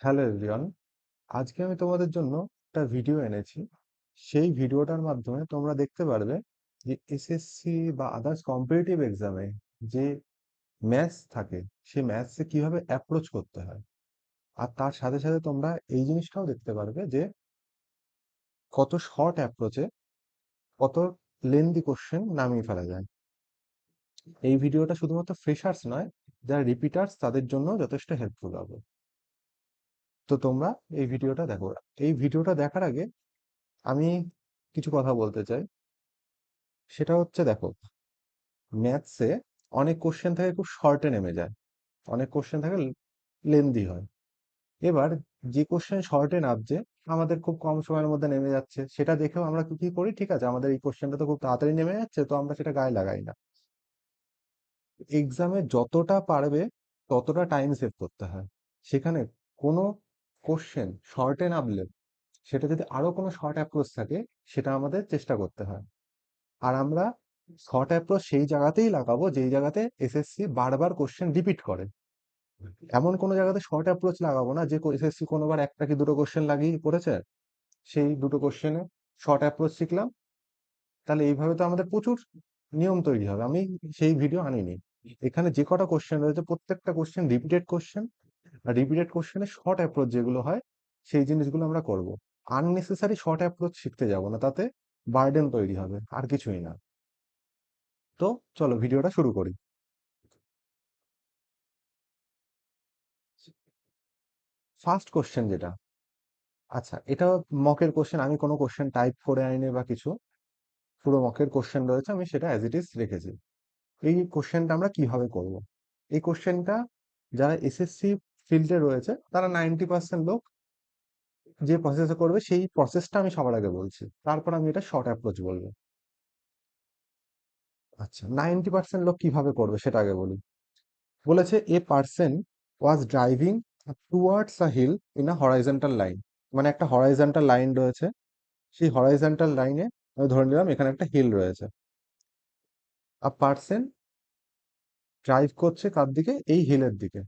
Hello everyone, আজকে আমি তোমাদের জন্য একটা ভিডিও এনেছি। সেই ভিডিওটার মাধ্যমে তোমরা দেখতে পারবে যে এসএসসি বা আদার্স কম্পিটিটিভ এক্সামে যে ম্যাথস থাকে, সেই ম্যাথসে কিভাবে অ্যাপ্রোচ করতে হয়। আর তার সাথে সাথে তোমরা এই জিনিসটাও দেখতে পারবে যে কত শর্ট অ্যাপ্রোচে কত লেন্দি কোশ্চেন নামিয়ে ফেলা যায়। এই ভিডিওটা শুধুমাত্র ফ্রেশার্স নয়, যারা রিপিটার্স তাদের জন্য যথেষ্ট হেল্পফুল হবে। তো তোমরা এই ভিডিওটা দেখো। এই ভিডিওটা দেখার আগে আমি কিছু কথা বলতে চাই। সেটা হচ্ছে, দেখো, ম্যাথসে অনেক কোশ্চেন থাকে খুব শর্টে নেমে যায়, অনেক কোশ্চেন থাকে লেন্দি হয়। এবার যে কোশ্চেন শর্টে নামছে, আমাদের খুব কম সময়ের মধ্যে নেমে যাচ্ছে, সেটা দেখেও আমরা কি কি করি, ঠিক আছে আমাদের এই কোশ্চেনটা তো খুব তাড়াতাড়ি নেমে যাচ্ছে, তো আমরা সেটা গায়ে লাগাই না। এক্সামে যতটা পারবে ততটা টাইম সেভ করতে হয়। সেখানে কোনো কোশ্চেন শর্টে নামলে সেটা যদি আরো কোনো শর্ট অ্যাপ্রোচ থাকে, সেটা আমাদের চেষ্টা করতে হয়। আর আমরা শর্ট অ্যাপ্রোচ সেই জায়গাতেই লাগাবো যেই জায়গাতে এসএসসি বারবার কোশ্চেন রিপিট করে। এমন কোনো জায়গাতে শর্ট অ্যাপ্রোচ লাগাবো না যে এসএসসি কোনোবার একটা কি দুটো কোশ্চেন লাগিয়ে করেছে, সেই দুটো কোশ্চেনে শর্ট অ্যাপ্রোচ শিখলাম। তাহলে এইভাবে তো আমাদের প্রচুর নিয়ম তৈরি হবে। আমি সেই ভিডিও আনিনি। এখানে যে কটা কোশ্চেন রয়েছে প্রত্যেকটা কোশ্চেন রিপিটেড কোশ্চেন, আর রিপিটেড কোশ্চেনে শর্ট অ্যাপ্রোচ যেগুলো হয় সেই জিনিসগুলো আমরা করব। আননেসেসারি শর্ট অ্যাপ্রোচ শিখতে যাব না, তাতে বার্ডেন তৈরি হবে, আর কিছুই না। তো চলো ভিডিওটা শুরু করি। ফার্স্ট কোশ্চেন যেটা, আচ্ছা এটা মকের কোশ্চেন, আমি কোনো কোশ্চেন টাইপ করে আইনি বা কিছু, পুরো মকের কোশ্চেন রয়েছে, আমি সেটা অ্যাজ ইট ইজ রেখেছি। এই কোশ্চেনটা আমরা কিভাবে করব, এই কোশ্চেনটা যারা এসএসসি ফিল্ডে রয়েছে তারা 90% লোক যে প্রসেসে করবে, সেই প্রসেসটা আমি সবার আগে বলছি, তারপর আমি এটা শর্ট অ্যাপ্রোচ বলবো। আচ্ছা, 90% লোক কিভাবে করবে সেটা আগে বলি। বলেছে a person was driving towards a hill in a horizontal line. মানে একটা হরাইজন্টাল লাইন রয়েছে, সেই হরাইজন্টাল লাইনে আমি ধরে নিলাম এখানে একটা হিল রয়েছে। আ পার্সন ড্রাইভ করছে কার দিকে, এই হিলের দিকে।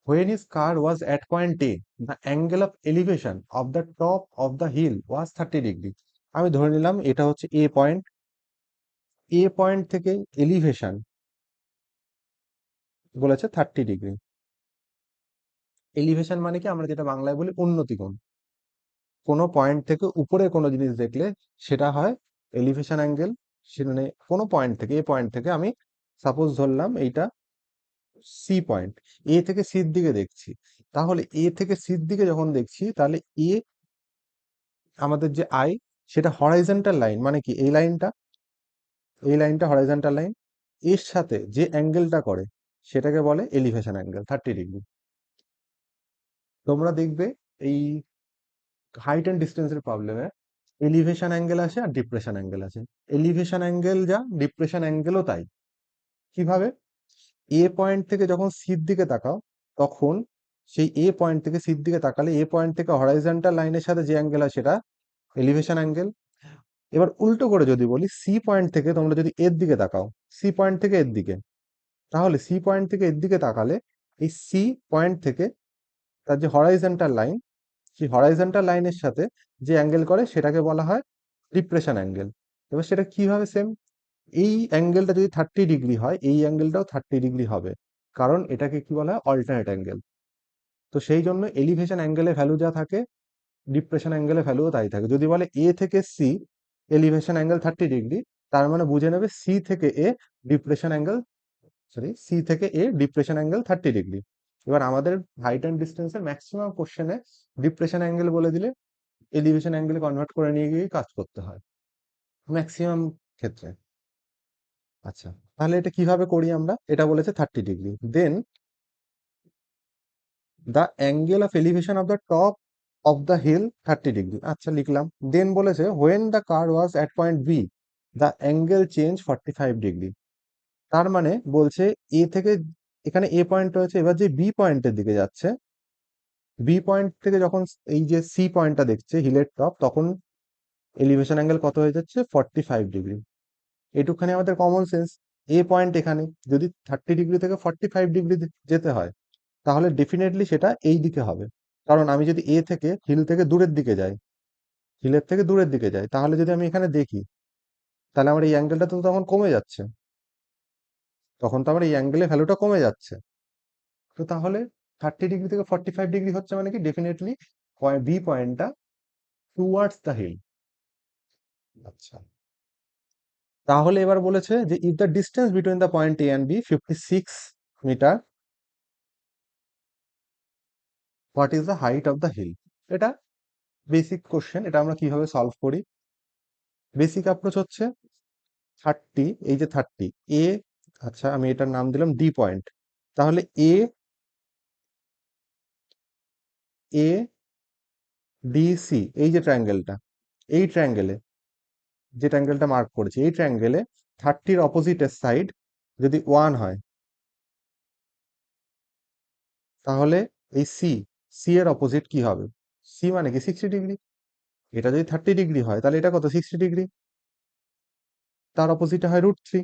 When his car was at point A, the angle of elevation of the top of the hill was 30 degree. আমি ধরে নিলাম এটা হচ্ছে এ পয়েন্ট। এ পয়েন্ট থেকে এলিভেশন বলেছে 30 ডিগ্রি। এলিভেশন মানে কি, আমরা যেটা বাংলায় বলি উন্নতি কোণ। কোনো পয়েন্ট থেকে উপরে কোনো জিনিস দেখলে সেটা হয় এলিভেশন অ্যাঙ্গেল। সেখানে কোনো পয়েন্ট থেকে, এ পয়েন্ট থেকে আমি সাপোজ ধরলাম এইটা সি পয়েন্ট, এ থেকে সির দিকে দেখছি। তাহলে এ থেকে সির দিকে যখন দেখছি, তাহলে এ আমাদের যে আই, সেটা হরাইজন্টাল লাইন, মানে কি এই লাইনটা, এই লাইনটা হরাইজন্টাল লাইন, এর সাথে যে অ্যাঙ্গেলটা করে সেটাকে বলে এলিভেশন অ্যাঙ্গেল 30 ডিগ্রি। তোমরা দেখবে এই হাইট অ্যান্ড ডিস্টেন্সের প্রবলেমে এলিভেশন অ্যাঙ্গেল আছে আর ডিপ্রেশন অ্যাঙ্গেল আছে। এলিভেশন অ্যাঙ্গেল যা, ডিপ্রেশন অ্যাঙ্গেলও তাই। কিভাবে? এ পয়েন্ট থেকে যখন সির দিকে তাকাও, তখন সেই এ পয়েন্ট থেকে সির দিকে তাকালে এ পয়েন্ট থেকে হরাইজন্টাল লাইনের সাথে যে অ্যাঙ্গেল হয় সেটা এলিভেশন অ্যাঙ্গেল। এবার উল্টো করে যদি বলি, সি পয়েন্ট থেকে তোমরা যদি এর দিকে তাকাও, সি পয়েন্ট থেকে এর দিকে, তাহলে সি পয়েন্ট থেকে এর দিকে তাকালে এই সি পয়েন্ট থেকে তার যে হরাইজন্টাল লাইন, সেই হরাইজন্টাল লাইনের সাথে যে অ্যাঙ্গেল করে সেটাকে বলা হয় ডিপ্রেশন অ্যাঙ্গেল। এবার সেটা কিভাবে সেম, এই অ্যাঙ্গেলটা যদি 30 ডিগ্রি হয়, এই অ্যাঙ্গেলটাও 30 ডিগ্রি হবে, কারণ এটাকে কি বলা হয়, অল্টারনেট অ্যাঙ্গেল। তো সেই জন্য এলিভেশন অ্যাঙ্গেলে ভ্যালু যা থাকে, ডিপ্রেশন অ্যাঙ্গেলে ভ্যালুও তাই থাকে। যদি বলে এ থেকে সি এলিভেশন অ্যাঙ্গেল 30 ডিগ্রি, তার মানে বুঝে নেবে সি থেকে A depression angle, sorry C থেকে এ ডিপ্রেশন অ্যাঙ্গেল 30 ডিগ্রি। এবার আমাদের হাইট অ্যান্ড ডিস্টেন্সের ম্যাক্সিমাম কোশ্চেনে ডিপ্রেশন অ্যাঙ্গেল বলে দিলে এলিভেশন অ্যাঙ্গেলে কনভার্ট করে নিয়ে গিয়ে কাজ করতে হয় ম্যাক্সিমাম ক্ষেত্রে। আচ্ছা, তাহলে এটা কিভাবে করি আমরা, এটা বলেছে 30 degree. Then the angle of elevation of the top of the hill 30 degree. আচ্ছা লিখলাম। দেন বলেছে when the car was at point B, the angle change 45 degree. তার মানে বলছে এ থেকে, এখানে এ পয়েন্ট রয়েছে, এবার যে বি পয়েন্টের দিকে যাচ্ছে, বি পয়েন্ট থেকে যখন এই যে সি পয়েন্টটা দেখছে হিলের টপ, তখন এলিভেশন অ্যাঙ্গেল কত হয়ে যাচ্ছে, 45 ডিগ্রি। এটুখানি আমাদের কমন সেন্স। এ পয়েন্ট এখানে, যদি 30 ডিগ্রি থেকে 45 ডিগ্রি যেতে হয়, তাহলে ডেফিনেটলি সেটা এই দিকে হবে। কারণ আমি যদি এ থেকে হিল থেকে দূরের দিকে যাই, হিলের থেকে দূরের দিকে যাই, তাহলে যদি আমি এখানে দেখি, তাহলে আমার এই অ্যাঙ্গেলটা তো তখন কমে যাচ্ছে। তখন তো আমার এই অ্যাঙ্গেলের ভ্যালুটা কমে যাচ্ছে। তো তাহলে 30 ডিগ্রি থেকে 45 ডিগ্রি হচ্ছে মানে কি ডেফিনেটলি বি পয়েন্টটা টুয়ার্ডস দ্য হিল। আচ্ছা, তাহলে এবার বলেছে যে if the distance between the point A and B 56 metre, what is the height of the hill. এটা বেসিক কোশ্চেন, এটা আমরা কিভাবে সলভ করি। বেসিক অ্যাপ্রোচ হচ্ছে 30, এই যে 30 এ, আচ্ছা আমি এটার নাম দিলাম ডি পয়েন্ট। তাহলে এ এ ডি সি, এই যে ট্রায়াঙ্গেলটা, এই ট্রায়াঙ্গেলে যে ট্রায়াঙ্গেলটা মার্ক করেছি, এই ট্রায়াঙ্গেলে 30-র অপোজিটের সাইড যদি 1 হয়, তাহলে এই সি, সি এর অপোজিট কি হবে? সি মানে কি 60 ডিগ্রি। এটা যদি 30 ডিগ্রি হয়, তাহলে এটা কত? 60 ডিগ্রি। তার অপোজিটে হয় √3,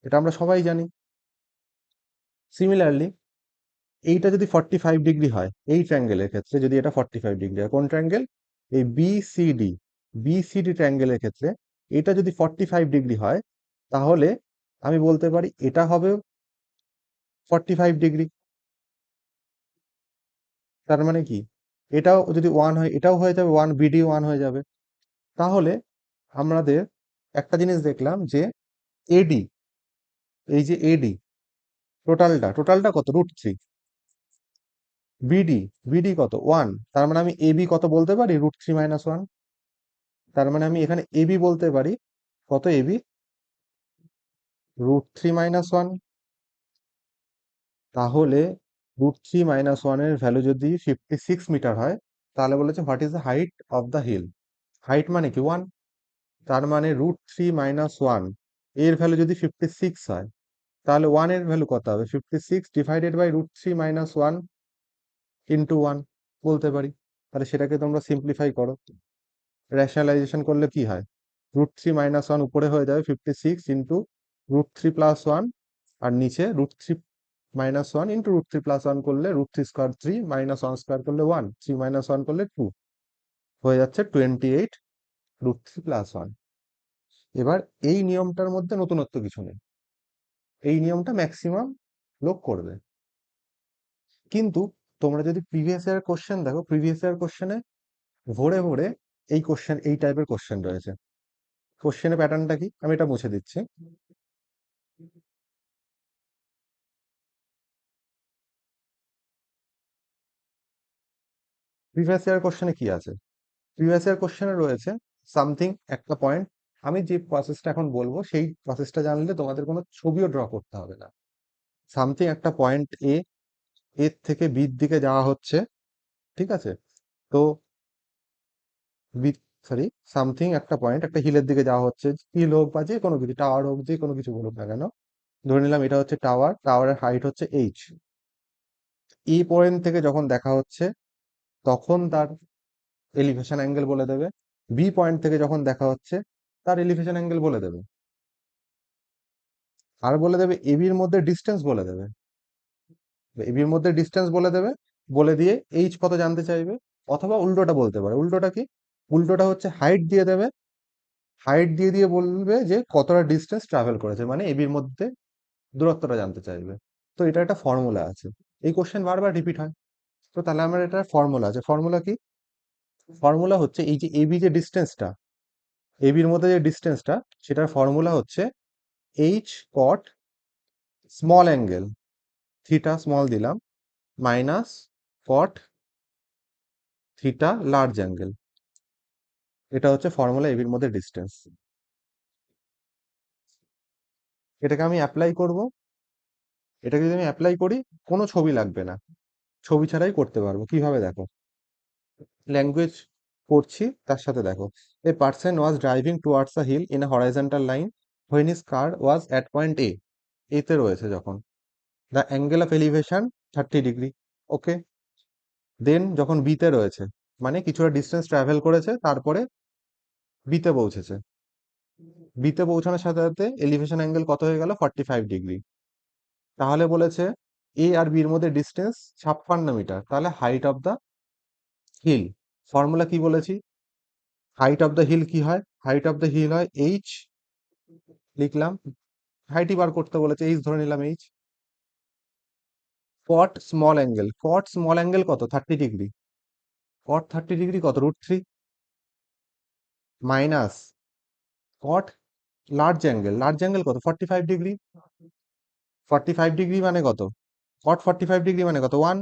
এটা আমরা সবাই জানি। সিমিলারলি এইটা যদি 45 ডিগ্রি হয়, এই ট্রায়াঙ্গেলের ক্ষেত্রে যদি এটা 45 ডিগ্রি হয়, কোন ট্রায়াঙ্গেল? এই বিসিডি, বিসিডি ট্রায়াঙ্গেলের ক্ষেত্রে এটা যদি 45 ডিগ্রি হয়, তাহলে আমি বলতে পারি এটা হবে 45 ডিগ্রি। তার মানে কি, এটাও যদি 1 হয়, এটাও হয়ে যাবে 1, বিডি 1 হয়ে যাবে। তাহলে আমাদের একটা জিনিস দেখলাম যে এডি, এই যে এডি টোটালটা কত? √3। বিডি, বিডি কত? 1। তার মানে আমি এবি কত বলতে পারি? √3 - 1। তার মানে আমি এখানে এবি বলতে পারি কত? এবি √3 - 1। তাহলে √3 - 1 এর ভ্যালু যদি 56 মিটার হয়, তাহলে বলেছে what is the height of the hill. Height মানে কি 1। তার মানে √3 - 1 এর ভ্যালু যদি 56 হয়, তাহলে 1 এর ভ্যালু কত হবে? 56 ডিভাইডেড বাই √3 - 1 ইন্টু 1 বলতে পারি। তাহলে সেটাকে তোমরা সিম্পলিফাই করো, রেশনালাইজেশন করলে কি হয়? √3 - 1 উপরে হয়ে যাবে 56 ইন্টু √3 + 1, আর নিচে √3 - 1 ইন্টু √3 + 1 করলে √3 স্কোয়ার 3, -1 স্কোয়ার করলে 1, 3 - 1 করলে 2, হয়ে যাচ্ছে 28 √3 + 1। এবার এই নিয়মটার মধ্যে নতুনত্ব কিছু নেই, এই নিয়মটা ম্যাক্সিমাম লোক করবে। কিন্তু তোমরা যদি প্রিভিয়াস ইয়ার কোশ্চেন দেখো, প্রিভিয়াস ইয়ার কোশ্চেনে ভরে ভরে এই কোশ্চেন, এই টাইপের কোশ্চেন রয়েছে। কোশ্চেনের প্যাটার্নটা কি, আমি এটা মুছে দিচ্ছি। প্রিভিয়াস ইয়ার কোশ্চেনে কি আছে? প্রিভিয়াস ইয়ার কোশ্চেনে রয়েছে সামথিং একটা পয়েন্ট। আমি যে প্রসেসটা এখন বলবো, সেই প্রসেসটা জানলে তোমাদের কোনো ছবিও ড্র করতে হবে না। সামথিং একটা পয়েন্ট এ, এর থেকে বির দিকে যাওয়া হচ্ছে, ঠিক আছে? তো বি, সরি, সামথিং একটা পয়েন্ট, একটা হিলের দিকে যাওয়া হচ্ছে, হিল হোক বা যে কোনো কিছু, টাওয়ার হোক, যে কোনো কিছু বলুক না কেন, ধরে নিলাম এটা হচ্ছে টাওয়ার, টাওয়ারের হাইট হচ্ছে এইচ। ই পয়েন্ট থেকে যখন দেখা হচ্ছে, তখন তার এলিভেশন অ্যাঙ্গেল বলে দেবে। বি পয়েন্ট থেকে যখন দেখা হচ্ছে, তার এলিভেশন অ্যাঙ্গেল বলে দেবে। আর বলে দেবে এবির মধ্যে ডিস্টেন্স বলে দেবে, এবির মধ্যে ডিস্টেন্স বলে দেবে, বলে দিয়ে এইচ কত জানতে চাইবে। অথবা উল্টোটা বলতে পারে। উল্টোটা কি? উল্টোটা হচ্ছে হাইট দিয়ে দেবে, হাইট দিয়ে দিয়ে বলবে যে কতটা ডিস্টেন্স ট্রাভেল করেছে, মানে এবির মধ্যে দূরত্বটা জানতে চাইবে। তো এটা একটা ফর্মুলা আছে, এই কোশ্চেন বারবার রিপিট হয়। তো তাহলে আমার এটা ফর্মুলা আছে। ফর্মুলা কি? ফর্মুলা হচ্ছে এই যে এবি যে ডিস্টেন্সটা, এবির মধ্যে যে ডিস্টেন্সটা, সেটার ফর্মুলা হচ্ছে H cot small angle theta small দিলাম, মাইনাস কট থিটা লার্জ অ্যাঙ্গেল। এটা হচ্ছে ফর্মুলা এবির মধ্যে ডিস্টেন্স। এটাকে আমি অ্যাপ্লাই করব। এটাকে যদি আমি অ্যাপ্লাই করি, কোনো ছবি লাগবে না, ছবি ছাড়াই করতে পারবো। কিভাবে দেখো, ল্যাঙ্গুয়েজ পড়ছি তার সাথে দেখো। A person was driving towards a hill in a horizontal line when his car was at point A. এতে রয়েছে যখন, the angle of elevation 30 degree. Okay. Then যখন বিতে রয়েছে, মানে কিছুটা ডিস্টেন্স ট্রাভেল করেছে, তারপরে বিতে পৌঁছেছে। বিতে পৌঁছানোর সাথে সাথে এলিভেশন অ্যাঙ্গেল কত হয়ে গেল? 45 ডিগ্রি। তাহলে বলেছে এ আর বির মধ্যে ডিস্টেন্স 56 মিটার, তাহলে height of the hill, formula কি বলেছি? হাইট অফ দ্য হিল কি হয়? হাইট অফ দ্য হিল হয় এইচ, লিখলাম। হাইটই বার করতে বলেছে, এইচ ধরে নিলাম H. Cot small angle, cot small angle কত? 30 ডিগ্রি। কট 30 ডিগ্রি কত? √3 minus cot large angle, large angle কত? 45 ডিগ্রি। 45 ডিগ্রি মানে কত? কট 45 ডিগ্রি মানে কত? 1।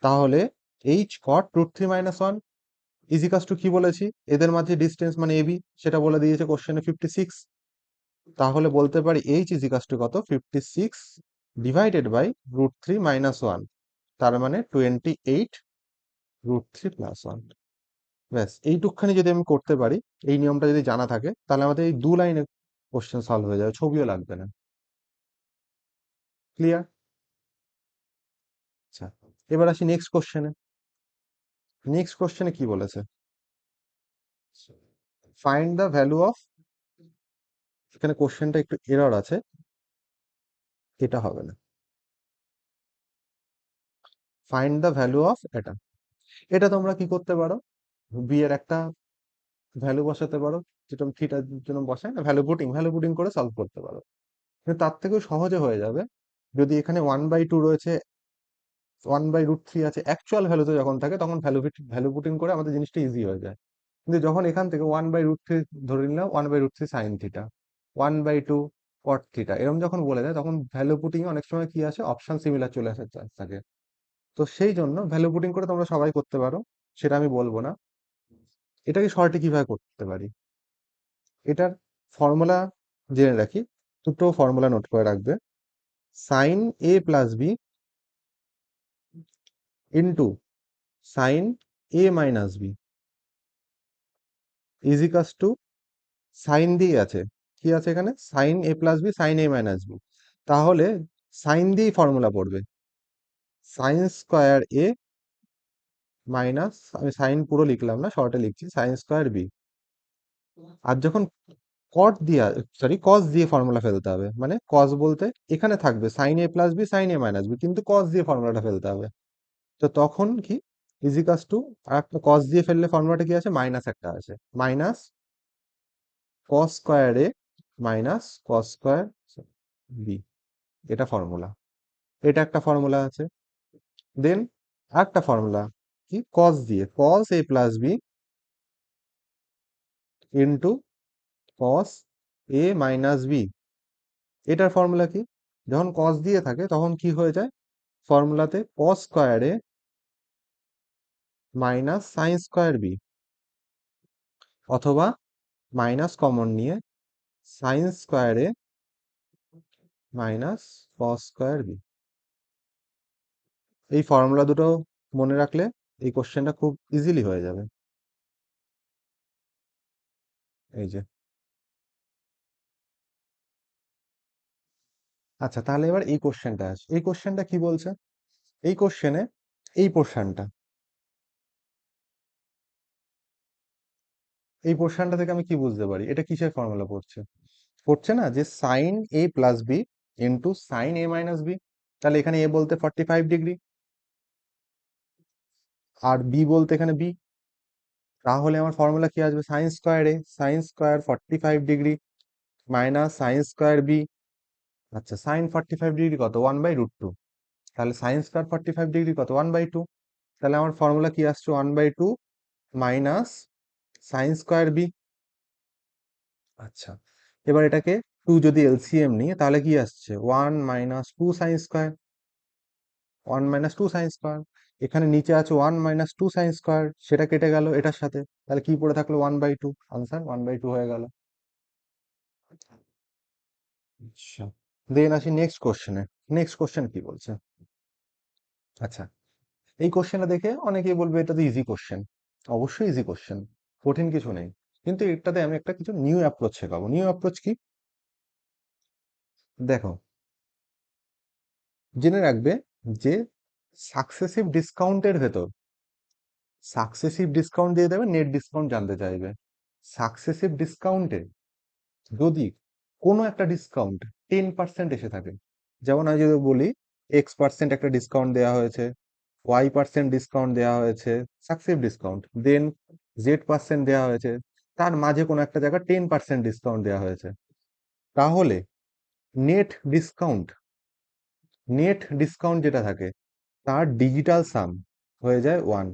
তাহলে এইচ কট √3 - 1 ইজিকাস টু কি বলেছি? এদের মাঝে ডিস্টেন্স মানে এবি, সেটা বলে দিয়েছে কোশ্চেনে 56। তাহলে বলতে পারি এইচ ইজিকাস টু কত? 56 ডিভাইডেড বাই √3 - 1, তার মানে 28 √3 + 1। ব্যাস এইটুকখানি যদি আমি করতে পারি, এই নিয়মটা যদি জানা থাকে, তাহলে আমাদের এই 2 লাইনে কোশ্চেন সলভ হয়ে যাবে, ছবিও লাগবে না। ক্লিয়ার? আচ্ছা, এবার আসি নেক্সট কোশ্চেনে। নেক্সট কোশ্চেনে কি বলেছে? ফাইন্ড দ্য ভ্যালু অফ, এখানে কোশ্চেনটা একটু এরর আছে, এটা হবে না। ফাইন্ড দ্য ভ্যালু অফ এটা, এটা তোমরা কি করতে পারো? বি এর একটা ভ্যালু বসাতে পারো, যেটা থিটার জন্য বসায় না, ভ্যালু পুটিং করে সলভ করতে পারো। কিন্তু তার থেকেও সহজে হয়ে যাবে যদি এখানে 1/2 রয়েছে, 1/√3 আছে, অ্যাকচুয়াল ভ্যালুতে যখন থাকে তখন ভ্যালু পুটিং করে আমাদের জিনিসটা ইজি হয়ে যায়। কিন্তু যখন এখান থেকে 1/√3 ধরে নিলাম, 1/√3 সাইন থিটা, 1/2 কট থিটা, এরকম যখন বলে দেয় তখন ভ্যালু পুটিং অনেক সময় কি আসে, অপশন সিমিলার চলে আসার চান্স থাকে। তো সেই জন্য ভ্যালু পুটিং করে তোমরা সবাই করতে পারো, সেটা আমি বলবো না। এটাকে শর্টে কিভাবে করতে পারি, এটার ফর্মুলা জেনে রাখি, দুটো ফর্মুলা নোট করে রাখবে। সাইন এ প্লাস বি ইন্টু সাইন এ মাইনাস বি ইজিকাস টু, সাইন দিয়ে আছে, কি আছে এখানে? সাইন এ প্লাস বি সাইন এ মাইনাস বি। তাহলে সাইন দিয়েই ফর্মুলা পড়বে, সাইন স্কোয়ার এ মাইনাস, আমি সাইন পুরো লিখলাম না, শর্টে লিখছি, সাইন স্কোয়ার বি। আর যখন কট দিয়ে, সরি কস দিয়ে ফর্মুলা ফেলতে হবে, মানে কস বলতে এখানে থাকবে সাইন এ প্লাস বি সাইন এ মাইনাস বি, কিন্তু কস দিয়ে ফর্মুলাটা ফেলতে হবে। তো তখন কি, ইজিকাস টু, আর একটা কস দিয়ে ফেললে ফর্মুলাটা কি আছে? মাইনাস একটা আছে, মাইনাস কস স্কোয়ার এ মাইনাস কস স্কোয়ার বি, এটা ফর্মুলা। এটা একটা ফর্মুলা আছে। দেন একটা ফর্মুলা কি, কস দিয়ে, কস এ প্লাস বি ইন্টু কস এ মাইনাস বি, এটার ফর্মুলা কি? যখন কস দিয়ে থাকে তখন কি হয়ে যায় ফর্মুলাতে? কস স্কোয়ার এ মাইনাস সাইন স্কোয়ার বি, অথবা মাইনাস কমন নিয়ে সাইন স্কোয়ার এ মাইনাস কস স্কোয়ার বি। এই ফর্মুলা দুটো মনে রাখলে এই কোশ্চেনটা খুব ইজিলি হয়ে যাবে। এই যে, আচ্ছা তাহলে এবার এই কোশ্চেনটা আছে, এই কোশ্চেনটা কি বলছে? এই কোশ্চেনে এই পোর্শনটা, এই পোর্শনটা থেকে আমি কি বুঝতে পারি এটা কিসের ফর্মুলা পড়ছে? পড়ছে না যে সাইন এ প্লাস বি ইন্টু সাইন এ মাইনাস বি। তাহলে এখানে এ বলতে 45 ডিগ্রি, আর বি বলতে এখানে বি। তাহলে আমার ফর্মুলা কি আসবে? Sine square A, sine square 45 degree minus sine square B. আচ্ছা, সাইন 45 ডিগ্রি কত? 1/√2। তাহলে সাইন স্কোয়ার 45 ডিগ্রি কত? 1/2। তাহলে আমার ফর্মুলা কি আসছে? 1/2 মাইনাস সাইন স্কোয়ার বি। আচ্ছা, এবার এটাকে 2 যদি এলসিএম নিই তাহলে কি আসছে? 1 - 2 সাইন স্কোয়ার, 1 - 2 সাইন স্কোয়ার। এখানে নিচে আছে 1 - 2 সাইন স্কোয়ার, সেটা কেটে গেল এটার সাথে, তাহলে কি পড়ে থাকলো? 1/2, আনসার 1/2 হয়ে গেল। আচ্ছা, দেন আসি নেক্সট কোশ্চেনে। নেক্সট কোশ্চেন কি বলছে? আচ্ছা, এই কোশ্চেনটা দেখে অনেকেই বলবে এটা তো ইজি কোশ্চেন। অবশ্যই ইজি কোশ্চেন, কঠিন কিছু নেই। কিন্তু এটাতে আমি একটা কিছু নিউ অ্যাপ্রোচ শেখাবো। নিউ অ্যাপ্রোচ কি? দেখো, জেনে রাখবে যে সাকসেসিভ ডিসকাউন্টের ভেতর, সাকসেসিভ ডিসকাউন্ট দিয়ে দেবে, নেট ডিসকাউন্ট জানতে চাইবে। সাকসেসিভ ডিসকাউন্টে যদি কোনো একটা ডিসকাউন্ট 10% এসে থাকে, যেমন আমি যদি বলি X% একটা ডিসকাউন্ট দেওয়া হয়েছে, Y% ডিসকাউন্ট দেওয়া হয়েছে, সাকসেসিভ ডিসকাউন্ট, দেন Z% দেওয়া হয়েছে, তার মাঝে কোনো একটা জায়গায় 10% ডিসকাউন্ট দেওয়া হয়েছে। তাহলে নেট ডিসকাউন্ট, নেট ডিসকাউন্ট যেটা থাকে তার ডিজিটাল সাম হয়ে যায় 1।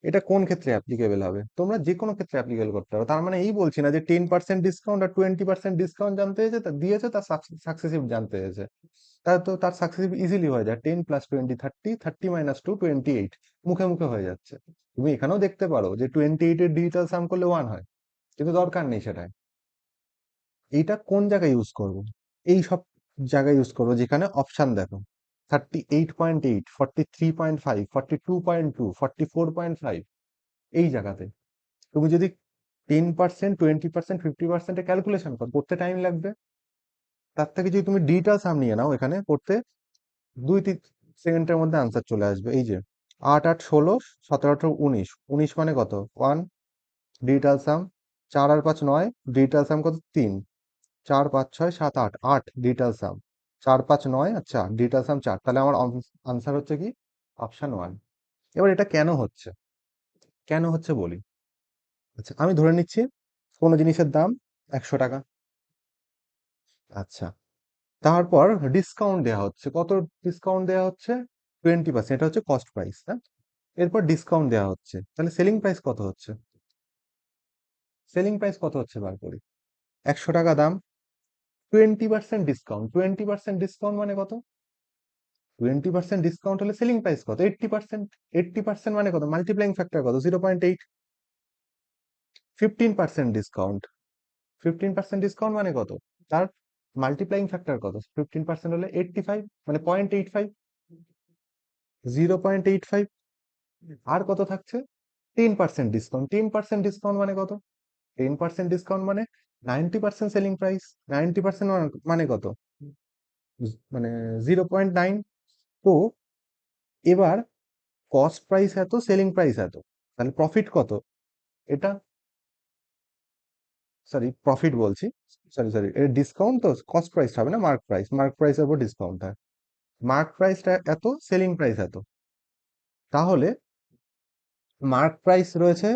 এটা কোন ক্ষেত্রে অ্যাপ্লিকেবল হবে? তোমরা যে কোনো ক্ষেত্রে অ্যাপ্লিকেবল করতে পারো। তার মানে এই বলছি না যে 10% ডিসকাউন্ট আর 20% ডিসকাউন্ট জানতে হয়েছে, তা দিয়েছে, তার সাকসেসিভ জানতে হয়েছে। তার তো তার সাকসেসিভ ইজিলি হয়ে যায়, 10 + 20 30, 30 - 2 28, মুখে মুখে হয়ে যাচ্ছে। তুমি এখানেও দেখতে পারো যে 28 এর ডিজিটাল সাম করলে 1 হয়, কিন্তু দরকার নেই সেটায়। এইটা কোন জায়গায় ইউজ করব? এই সব জায়গায় ইউজ করবো যেখানে অপশন দেখো 38.8, 43.5, 42.2, 44.5, এই জায়গাতে তুমি যদি 10%, 20%, 50% ক্যালকুলেশন করতে টাইম লাগবে। তার থেকে যদি তুমি ডিজিটাল সাম নিয়ে নাও, এখানে করতে 2-3 সেকেন্ডের মধ্যে আনসার চলে আসবে। এই যে 8 8 16, 17 18 19, 19 মানে কত? 1 ডিজিটাল সাম। 4 আর 5 9, ডিজিটাল সাম কত? 3। 4 5 6 7 8, 8 ডিজিটাল সাম। 4 5 9 আর 4 ডিজিটাল সাম 4। তাহলে আমার আনসার হচ্ছে কি? অপশন 1। এবার এটা কেন হচ্ছে, কেন হচ্ছে বলি। আচ্ছা, আমি ধরে নিচ্ছি কোনো জিনিসের দাম 100 টাকা। আচ্ছা, তারপর ডিসকাউন্ট দেওয়া হচ্ছে। কত ডিসকাউন্ট দেওয়া হচ্ছে? 20%। এটা হচ্ছে কস্ট প্রাইস, হ্যাঁ। এরপর ডিসকাউন্ট দেওয়া হচ্ছে, তাহলে সেলিং প্রাইস কত হচ্ছে? সেলিং প্রাইস কত হচ্ছে বার করি। 100 টাকা দাম, 20% ডিসকাউন্ট। 20% ডিসকাউন্ট মানে কত? 20% ডিসকাউন্ট হলে সেলিং প্রাইস কত? 80%। 80% মানে কত? মাল্টিপ্লাইং ফ্যাক্টর কত? 0.8। 15% ডিসকাউন্ট। 15% ডিসকাউন্ট মানে কত? তার মাল্টিপ্লাইং ফ্যাক্টর কত? 15% হলে 85, মানে 0.85। 0.85। আর কত থাকছে? 10% ডিসকাউন্ট। 10% ডিসকাউন্ট মানে কত? 10% ডিসকাউন্ট মানে 90% সেলিং প্রাইস। 90% মানে কত? মানে 0.9। তো এবার কস্ট প্রাইস এত, সেলিং প্রাইস এত, তাহলে প্রফিট কত? এটা, সরি প্রফিট বলছি, সরি সরি, এটা ডিসকাউন্ট তো, কস্ট প্রাইস হবে না, মার্ক প্রাইস। মার্ক প্রাইসের উপর ডিসকাউন্ট হয়। মার্ক প্রাইসটা এত, সেলিং প্রাইস এত। তাহলে মার্ক প্রাইস রয়েছে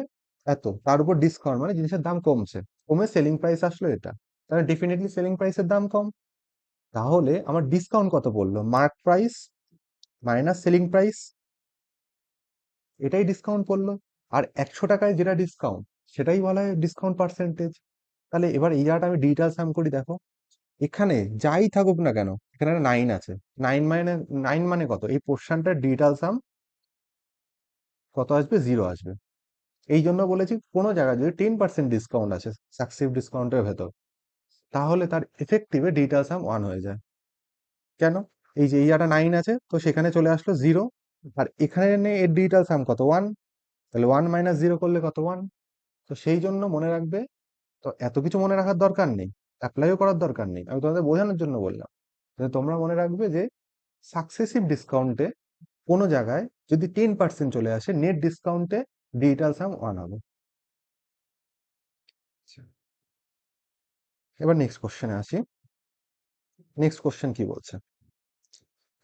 এত, তার উপর ডিসকাউন্ট, মানে জিনিসের দাম কমছে, কমে সেলিং প্রাইস আসলো এটা। তাহলে ডেফিনেটলি সেলিং প্রাইসের দাম কম। তাহলে আমার ডিসকাউন্ট কত পড়লো? Mark price minus selling price, এটাই ডিসকাউন্ট পড়লো। আর 100 টাকায় যেটা ডিসকাউন্ট, সেটাই বলা হয় ডিসকাউন্ট পার্সেন্টেজ। তাহলে এবার এই জায়গাটা আমি ডিজিটাল সাম করি, দেখো এখানে যাই থাকুক না কেন, এখানে একটা 9 আছে। 9 মানে, 9 মানে কত? এই পোর্শনটার ডিজিটাল সাম কত আসবে? 0 আসবে। এই জন্য বলেছি কোনো জায়গায় যদি 10% ডিসকাউন্ট আছে সাকসেসিভ ডিসকাউন্টের ভেতর, তাহলে তার এফেক্টিভে ডিজিটাল সাম 1 হয়ে যায়। কেন? এই যে এই জায়গাটা 9 আছে, তো সেখানে চলে আসলো 0। আর এখানে এর ডিজিটাল সাম কত? 1। তাহলে 1 - 0 করলে কত? 1। তো সেই জন্য মনে রাখবে, তো এত কিছু মনে রাখার দরকার নেই, অ্যাপ্লাইও করার দরকার নেই, আমি তোমাদের বোঝানোর জন্য বললাম। যে তোমরা মনে রাখবে যে সাকসেসিভ ডিসকাউন্টে কোনো জায়গায় যদি 10% চলে আসে, নেট ডিসকাউন্টে ডিজিটাল সাম 1 হবে। আচ্ছা, এবার নেক্সট কোশ্চেনে আসি। নেক্সট কোশ্চেন কি বলছে?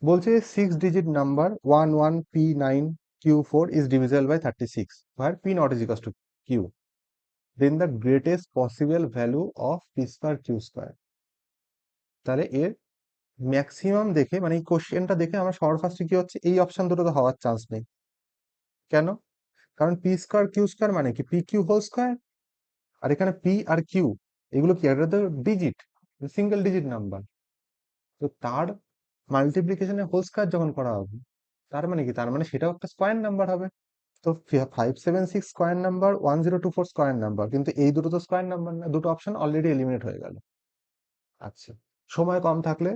বলছে 6 digit number 11P9Q4 is divisible by 36 where P not is equals to Q, then the greatest possible value of P square Q square। তাহলে এর ম্যাক্সিমাম দেখে, মানে এই কোশ্চেনটা দেখে আমার সবার ফার্স্টে কি হচ্ছে, এই অপশন দুটো তো হওয়ার চান্স নেই। কেন? কারণ পি স্কোয়ার কিউ স্কোয়ার মানে কি? P Q whole square. আর এখানে পি আর কিউ, এগুলো কি? এটা তো ডিজিট, সিঙ্গেল ডিজিট নাম্বার। তো তার মাল্টিপ্লিকেশনে হোল স্কোয়ার যখন করা হবে, তার মানে কি? তার মানে সেটাও একটা স্কোয়ার নাম্বার হবে। তো 576 স্কোয়ার নাম্বার, 1024 স্কোয়ার নাম্বার, কিন্তু এই দুটো তো স্কোয়ার নাম্বার না। দুটো অপশন অলরেডি এলিমিনেট হয়ে গেল। আচ্ছা, সময় কম থাকলে,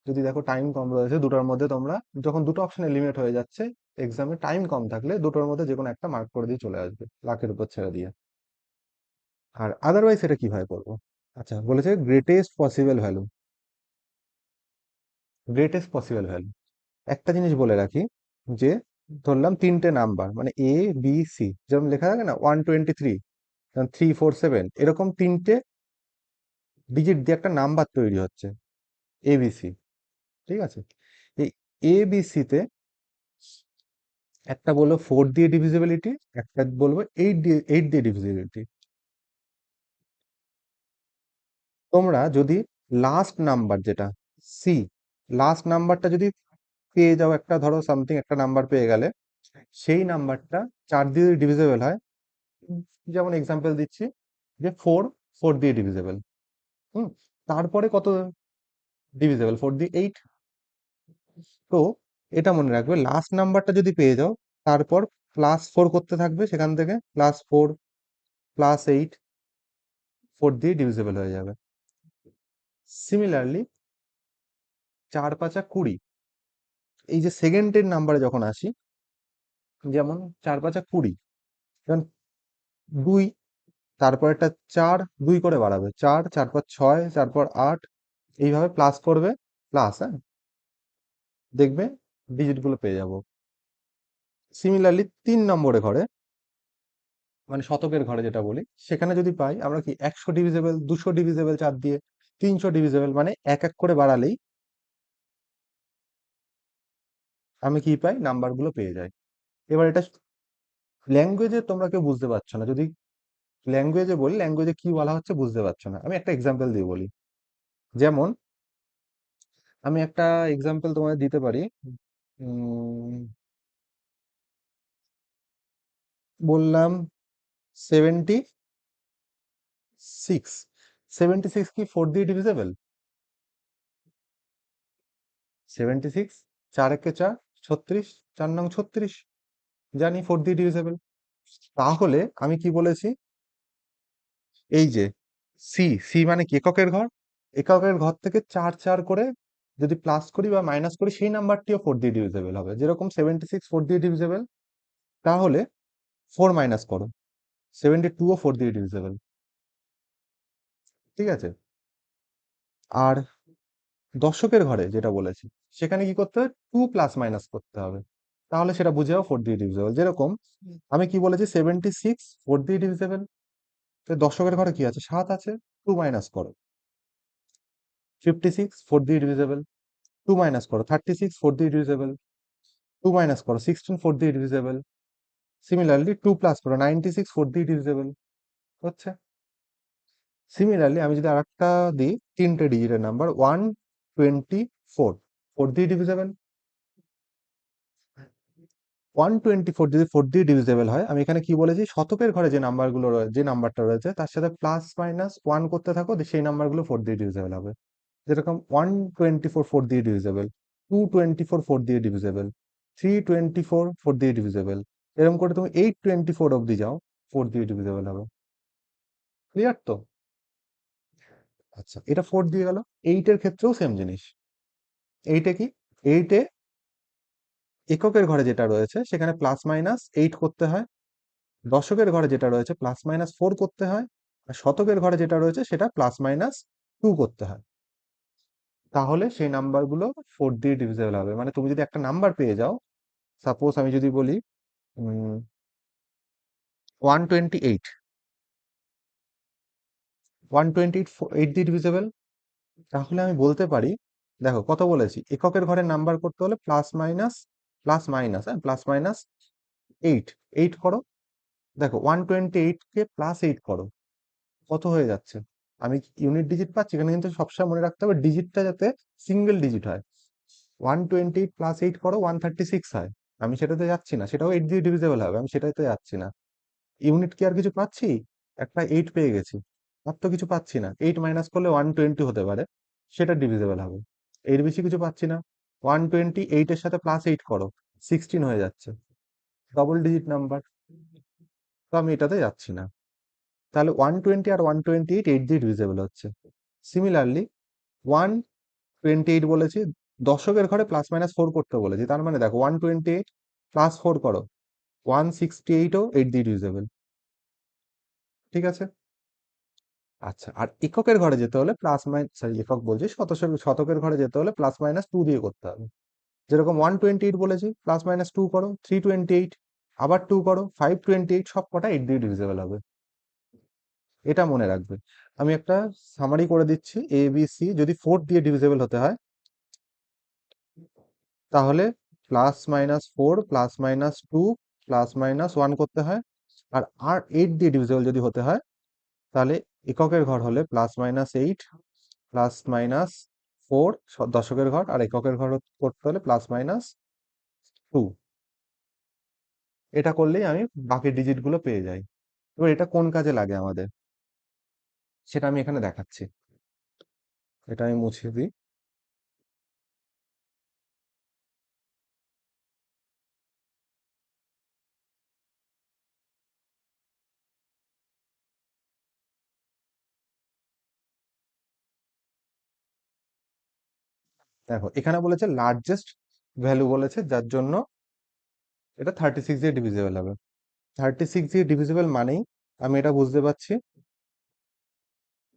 যদি দেখো টাইম কম রয়েছে দুটোর মধ্যে, তোমরা যখন দুটো অপশন এলিমিনেট হয়ে যাচ্ছে, এক্সামে টাইম কম থাকলে দুটোর মধ্যে যে কোনো একটা মার্ক করে দিয়ে চলে আসবে, লাখের উপর ছেড়ে দিয়ে। আর আদারওয়াইজ এটা কিভাবে করবো? আচ্ছা, বলেছে greatest possible value. Greatest possible value, একটা জিনিস বলে রাখি, যে ধরলাম তিনটে নাম্বার, মানে এ বি সি, যেরকম লেখা থাকে না 123, 347, এরকম তিনটে ডিজিট দিয়ে একটা নাম্বার তৈরি হচ্ছে এবিসি, ঠিক আছে। এই এ বি সিতে একটা বলবো 4 দিয়ে ডিভিজিবিলিটি, একটা বলবো 8 দিয়ে ডিভিজিবিলিটি। তোমরা যদি লাস্ট নাম্বার যেটা সি, লাস্ট নাম্বারটা যদি পেয়ে যাও, একটা ধরো সামথিং একটা নাম্বার পেয়ে গেলে, সেই নাম্বারটা 4 দিয়ে ডিভিজিবল হয়। উম, যেমন এক্সাম্পল দিচ্ছি যে 4 দিয়ে ডিভিজিবল। হুম, তারপরে কত ডিভিজিবল? 4 দিয়ে 8। তো এটা মনে রাখবে, লাস্ট নাম্বারটা যদি পেয়ে যাও, তারপর +4 করতে থাকবে, সেখান থেকে +4 +8, 4 দিয়ে ডিভিজিবল হয়ে যাবে। সিমিলারলি 4×5 = 20, এই যে সেকেন্ডের নাম্বারে যখন আসি, যেমন 4×5 = 20, যেমন 2, তারপর একটা 4, 2 করে বাড়াবে, 4, 4×5 = 6, 4×8, এইভাবে প্লাস করবে, প্লাস, হ্যাঁ, দেখবে ডিজিট গুলো পেয়ে যাবো। সিমিলারলি 3 নম্বরে ঘরে, মানে শতকের ঘরে যেটা বলি, সেখানে যদি পাই আমরা কি 100 ডিভিজিবল, 200 ডিভিজিবল 4 দিয়ে, 300 ডিভিজিবল, মানে এক এক করে বাড়ালেই আমি কি পাই, নাম্বারগুলো পেয়ে যাই। এবার এটা ল্যাঙ্গুয়েজে তোমরা কেউ বুঝতে পারছো না, যদি ল্যাঙ্গুয়েজে বলি, ল্যাঙ্গুয়েজে কি বলা হচ্ছে বুঝতে পারছো না, আমি একটা এক্সাম্পল দিয়ে বলি। যেমন আমি একটা এক্সাম্পল তোমাদের দিতে পারি। উম, বললাম 76। 76 কি 4 দিয়ে ডিভিজিবল? 76, 4×1 = 4, 36, 4×9 = 36, জানি 4 দিয়ে ডিভিজিবল। তাহলে আমি কি বলেছি, এই যে সি, সি মানে কি এককের ঘর, এককের ঘর থেকে 4 করে যদি প্লাস করি বা মাইনাস করি, সেই নাম্বারটিও 4 দিয়ে ডিভিজিবল হবে। যেরকম 76 4 দিয়ে ডিভিজিবল, তাহলে 4 মাইনাস করো, 72ও 4 দিয়ে ডিভিজিবল। ঠিক আছে? আর দশকের ঘরে যেটা বলেছি, সেখানে কি করতে হবে, 2 প্লাস মাইনাস করতে হবে, তাহলে সেটা বুঝে যাবো 4 দিয়ে ডিভিজিবল। যেরকম আমি কি বলেছি, 76 4 দিয়ে ডিভিজিবল, তো দশকের ঘরে কি আছে, 7 আছে, 2 মাইনাস করো। 56 4 দিয়ে ডিভিজিবল, 2 মাইনাস করো। 36 4 দিয়ে ডিভিজিবল, 2 মাইনাস করো। 16 4 দিয়ে ডিভিজিবল। সিমিলারলি 2 প্লাস করো, 96 4 দিয়ে ডিভিজিবল হচ্ছে। সিমিলারলি আমি যদি আরেকটা দিই, 3টে ডিজিটের নাম্বার, 124 4 দিয়ে ডিভিজিবল। 124 যদি 4 দিয়ে ডিভিজিবল হয়, আমি এখানে কি বলেছি, শতকের ঘরে যে নাম্বারগুলো রয়েছে, যে নাম্বারটা রয়েছে তার সাথে প্লাস মাইনাস 1 করতে থাকো, সেই নাম্বারগুলো 4 দিয়ে ডিভিজিবল হবে। যেরকম 124 4 দিয়ে ডিভিজিবল, 224 4 দিয়ে ডিভিজিবল, 324 4 দিয়ে ডিভিজিবল, এরকম করে তুমি 824 অব্দি যাও, 4 দিয়ে ডিভিজিবল হবে। ক্লিয়ার তো? আচ্ছা, এটা 4 দিয়ে গেল। 8 এর ক্ষেত্রেও সেম জিনিস। 8 এ কি, 8 এ এককের ঘরে যেটা রয়েছে সেখানে প্লাস মাইনাস 8 করতে হয়, দশকের ঘরে যেটা রয়েছে প্লাস মাইনাস 4 করতে হয়, আর শতকের ঘরে যেটা রয়েছে সেটা প্লাস মাইনাস 2 করতে হয়। তাহলে সেই নাম্বারগুলো 4 দিয়ে ডিভিজিবল হবে। মানে তুমি যদি একটা নাম্বার পেয়ে যাও, সাপোজ আমি যদি বলি 128, 128 8 দিয়ে ডিভিজিবল, তাহলে আমি বলতে পারি, দেখো কত বলেছি, এককের ঘরে নাম্বার করতে হলে প্লাস মাইনাস, প্লাস মাইনাস, হ্যাঁ, প্লাস মাইনাস 8, 8 করো। দেখো 128 কে +8 করো, কত হয়ে যাচ্ছে? আমি ইউনিট ডিজিট পাচ্ছি, এখানে কিন্তু সবসময় মনে রাখতে হবে ডিজিটটা যাতে সিঙ্গেল ডিজিট হয়। 128 +8 করো, 136 হয়। আমি সেটাতে যাচ্ছি না, সেটাও 8 দিয়ে ডিভিজিবল হবে, আমি সেটাতে যাচ্ছি না। ইউনিট কি আর কিছু পাচ্ছি? একটা 8 পেয়ে গেছি, আর তো কিছু পাচ্ছি না। 8 মাইনাস করলে 120 হতে পারে, সেটা ডিভিজিবল হবে। এর বেশি কিছু পাচ্ছি না। 128 এর সাথে +8 করো, 16 হয়ে যাচ্ছে, ডবল ডিজিট নাম্বার, তো আমি এটাতে যাচ্ছি না। তাহলে 120 আর 128 8 দিয়ে ডিভিজিবল হচ্ছে। সিমিলারলি 128 বলেছি, দশকের ঘরে প্লাস মাইনাস 4 করতে বলেছি, তার মানে দেখো 128 +4 করো, 168ও 8 দিয়ে ডিভিজিবল। ঠিক আছে? আচ্ছা, আর এককের ঘরে যেতে হলে প্লাস মাইনাস, সরি একক বলছি, শতকের ঘরে যেতে হলে প্লাস মাইনাস 2 দিয়ে করতে হবে। যেরকম 128 বলেছি, প্লাস মাইনাস 2 করো, 328, আবার 2 করো, 528, সব কটা 8 দিয়ে ডিভিজিবল হবে। এটা মনে রাখবে। আমি একটা সামারি করে দিচ্ছি, এ বি সি যদি 4 দিয়ে ডিভিজিবল হতে হয়, তাহলে +-4 +-2 +-1 করতে হয়। আর 8 দিয়ে ডিভিজিবল যদি হতে হয় তাহলে এককের ঘর হলে +-8 +-4 দশকের ঘর, আর এককের ঘর করতে হলে +-2। এটা করলেই আমি বাকি ডিজিট গুলো পেয়ে যাই। এবার এটা কোন কাজে লাগে আমাদের সেটা আমি এখানে দেখাচ্ছি। এটা আমি মুছে দিই। দেখো এখানে বলেছে লার্জেস্ট ভ্যালু বলেছে, যার জন্য এটা 36 দিয়ে ডিভিজিবল হবে। 36 দিয়ে ডিভিজিবল মানেই আমি এটা বুঝতে পারছি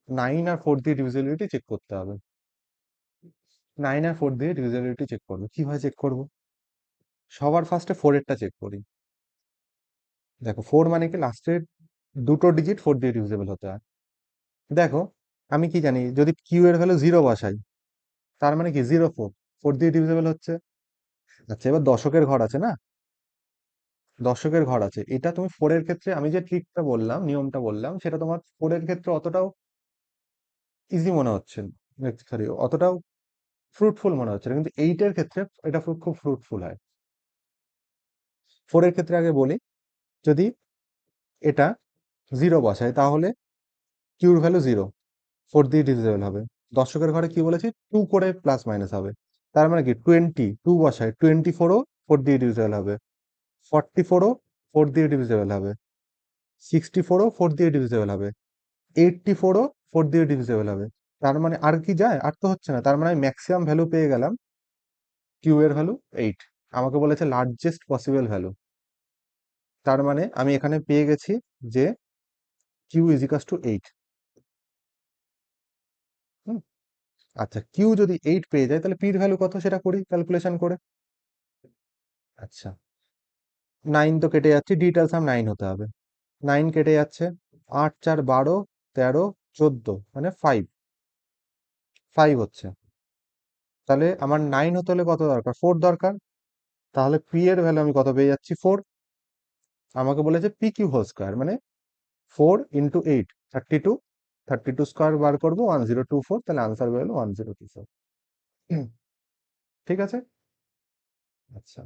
9 আর 4 দিয়ে ডিভিজিবিলিটি চেক করতে হবে। 9 আর 4 দিয়ে ডিভিজিবিলিটি চেক করবো, কিভাবে চেক করব? সবার ফার্স্টে 4 এরটা চেক করি। দেখো 4 মানে কি লাস্টের দুটো ডিজিট 4 দিয়ে ডিভিজিবল হতে হয়। দেখো আমি কি জানি, যদি কিউ এর ভ্যালু 0 বসাই তার মানে কি 0 4 4 দিয়ে ডিভিজিবল হচ্ছে। আচ্ছা এবার দশকের ঘর আছে না, দশকের ঘর আছে, এটা তুমি 4 এর ক্ষেত্রে আমি যে ট্রিকটা বললাম, নিয়মটা বললাম, সেটা তোমার 4 এর ক্ষেত্রে অতটাও ইজি মনে হচ্ছে, সরি অতটাও ফ্রুটফুল মনে হচ্ছে না, কিন্তু 8 এর ক্ষেত্রে এটা খুব ফ্রুটফুল হয়। 4 এর ক্ষেত্রে আগে বলি, যদি এটা 0 বসায় তাহলে কিউর ভ্যালু 0, 4 দিয়ে ডিভিজিবল হবে। দশকের ঘরে কি বলেছি, 2 করে প্লাস মাইনাস হবে, তার মানে কি 2 বসায় 24ও 4 দিয়ে ডিভিজিবল হবে, 44ও 4 দিয়ে ডিভিজিবল হবে, 64ও 4 দিয়ে ডিভিজিবল হবে, 84ও 4 দিয়ে ডিভিজিবল হবে। তার মানে আর কি যায়, আর তো হচ্ছে না, তার মানে আমি ম্যাক্সিমাম ভ্যালু পেয়ে গেলাম। কিউ এর ভ্যালু 8, আমাকে বলেছে লার্জেস্ট পসিবল ভ্যালু, তার মানে আমি এখানে পেয়ে গেছি যে কিউ ইজ ইকাস টু 8। হুম, আচ্ছা কিউ যদি 8 পেয়ে যায় তাহলে পির ভ্যালু কত সেটা করি ক্যালকুলেশন করে। আচ্ছা 9 তো কেটে যাচ্ছে, ডিটেলস 9 হতে হবে, 9 কেটে যাচ্ছে, 8 4 12 13 14 মানে 5 হচ্ছে। তাহলে আমার 9 হতে হলে কত দরকার, 4 দরকার। তাহলে পি এর ভ্যালু আমি কত পেয়ে যাচ্ছি, 4। আমাকে বলেছে পি কিউ হোল স্কোয়ার মানে 4 × 8 32, 32 স্কোয়ার বার করবো 1024, তাহলে আনসার বেরোলো 1024। ঠিক আছে। আচ্ছা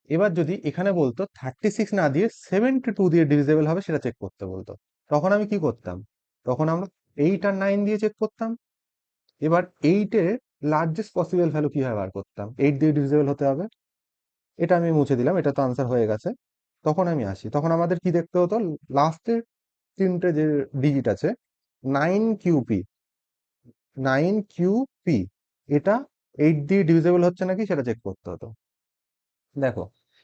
এবার যদি এখানে বলতো 36 না দিয়ে 72 দিয়ে ডিভিজিবল হবে সেটা চেক করতে বলতো, তখন আমি কি করতাম, তখন আমরা 8 আর 9 দিয়ে চেক করতাম। এবার 8 এর লার্জেস্ট পসিবল ভ্যালু কিভাবে বার করতাম, 8 দিয়ে ডিভিজিবল হতে হবে। এটা আমি মুছে দিলাম, এটা তো আনসার হয়ে গেছে। তখন আমি আসি, তখন আমাদের কি দেখতে হতো, লাস্টের তিনটে যে ডিজিট আছে 9 কিউপি, 9 কিউপি, এটা 8 দিয়ে ডিভিজিবল হচ্ছে নাকি সেটা চেক করতে হতো। দেখো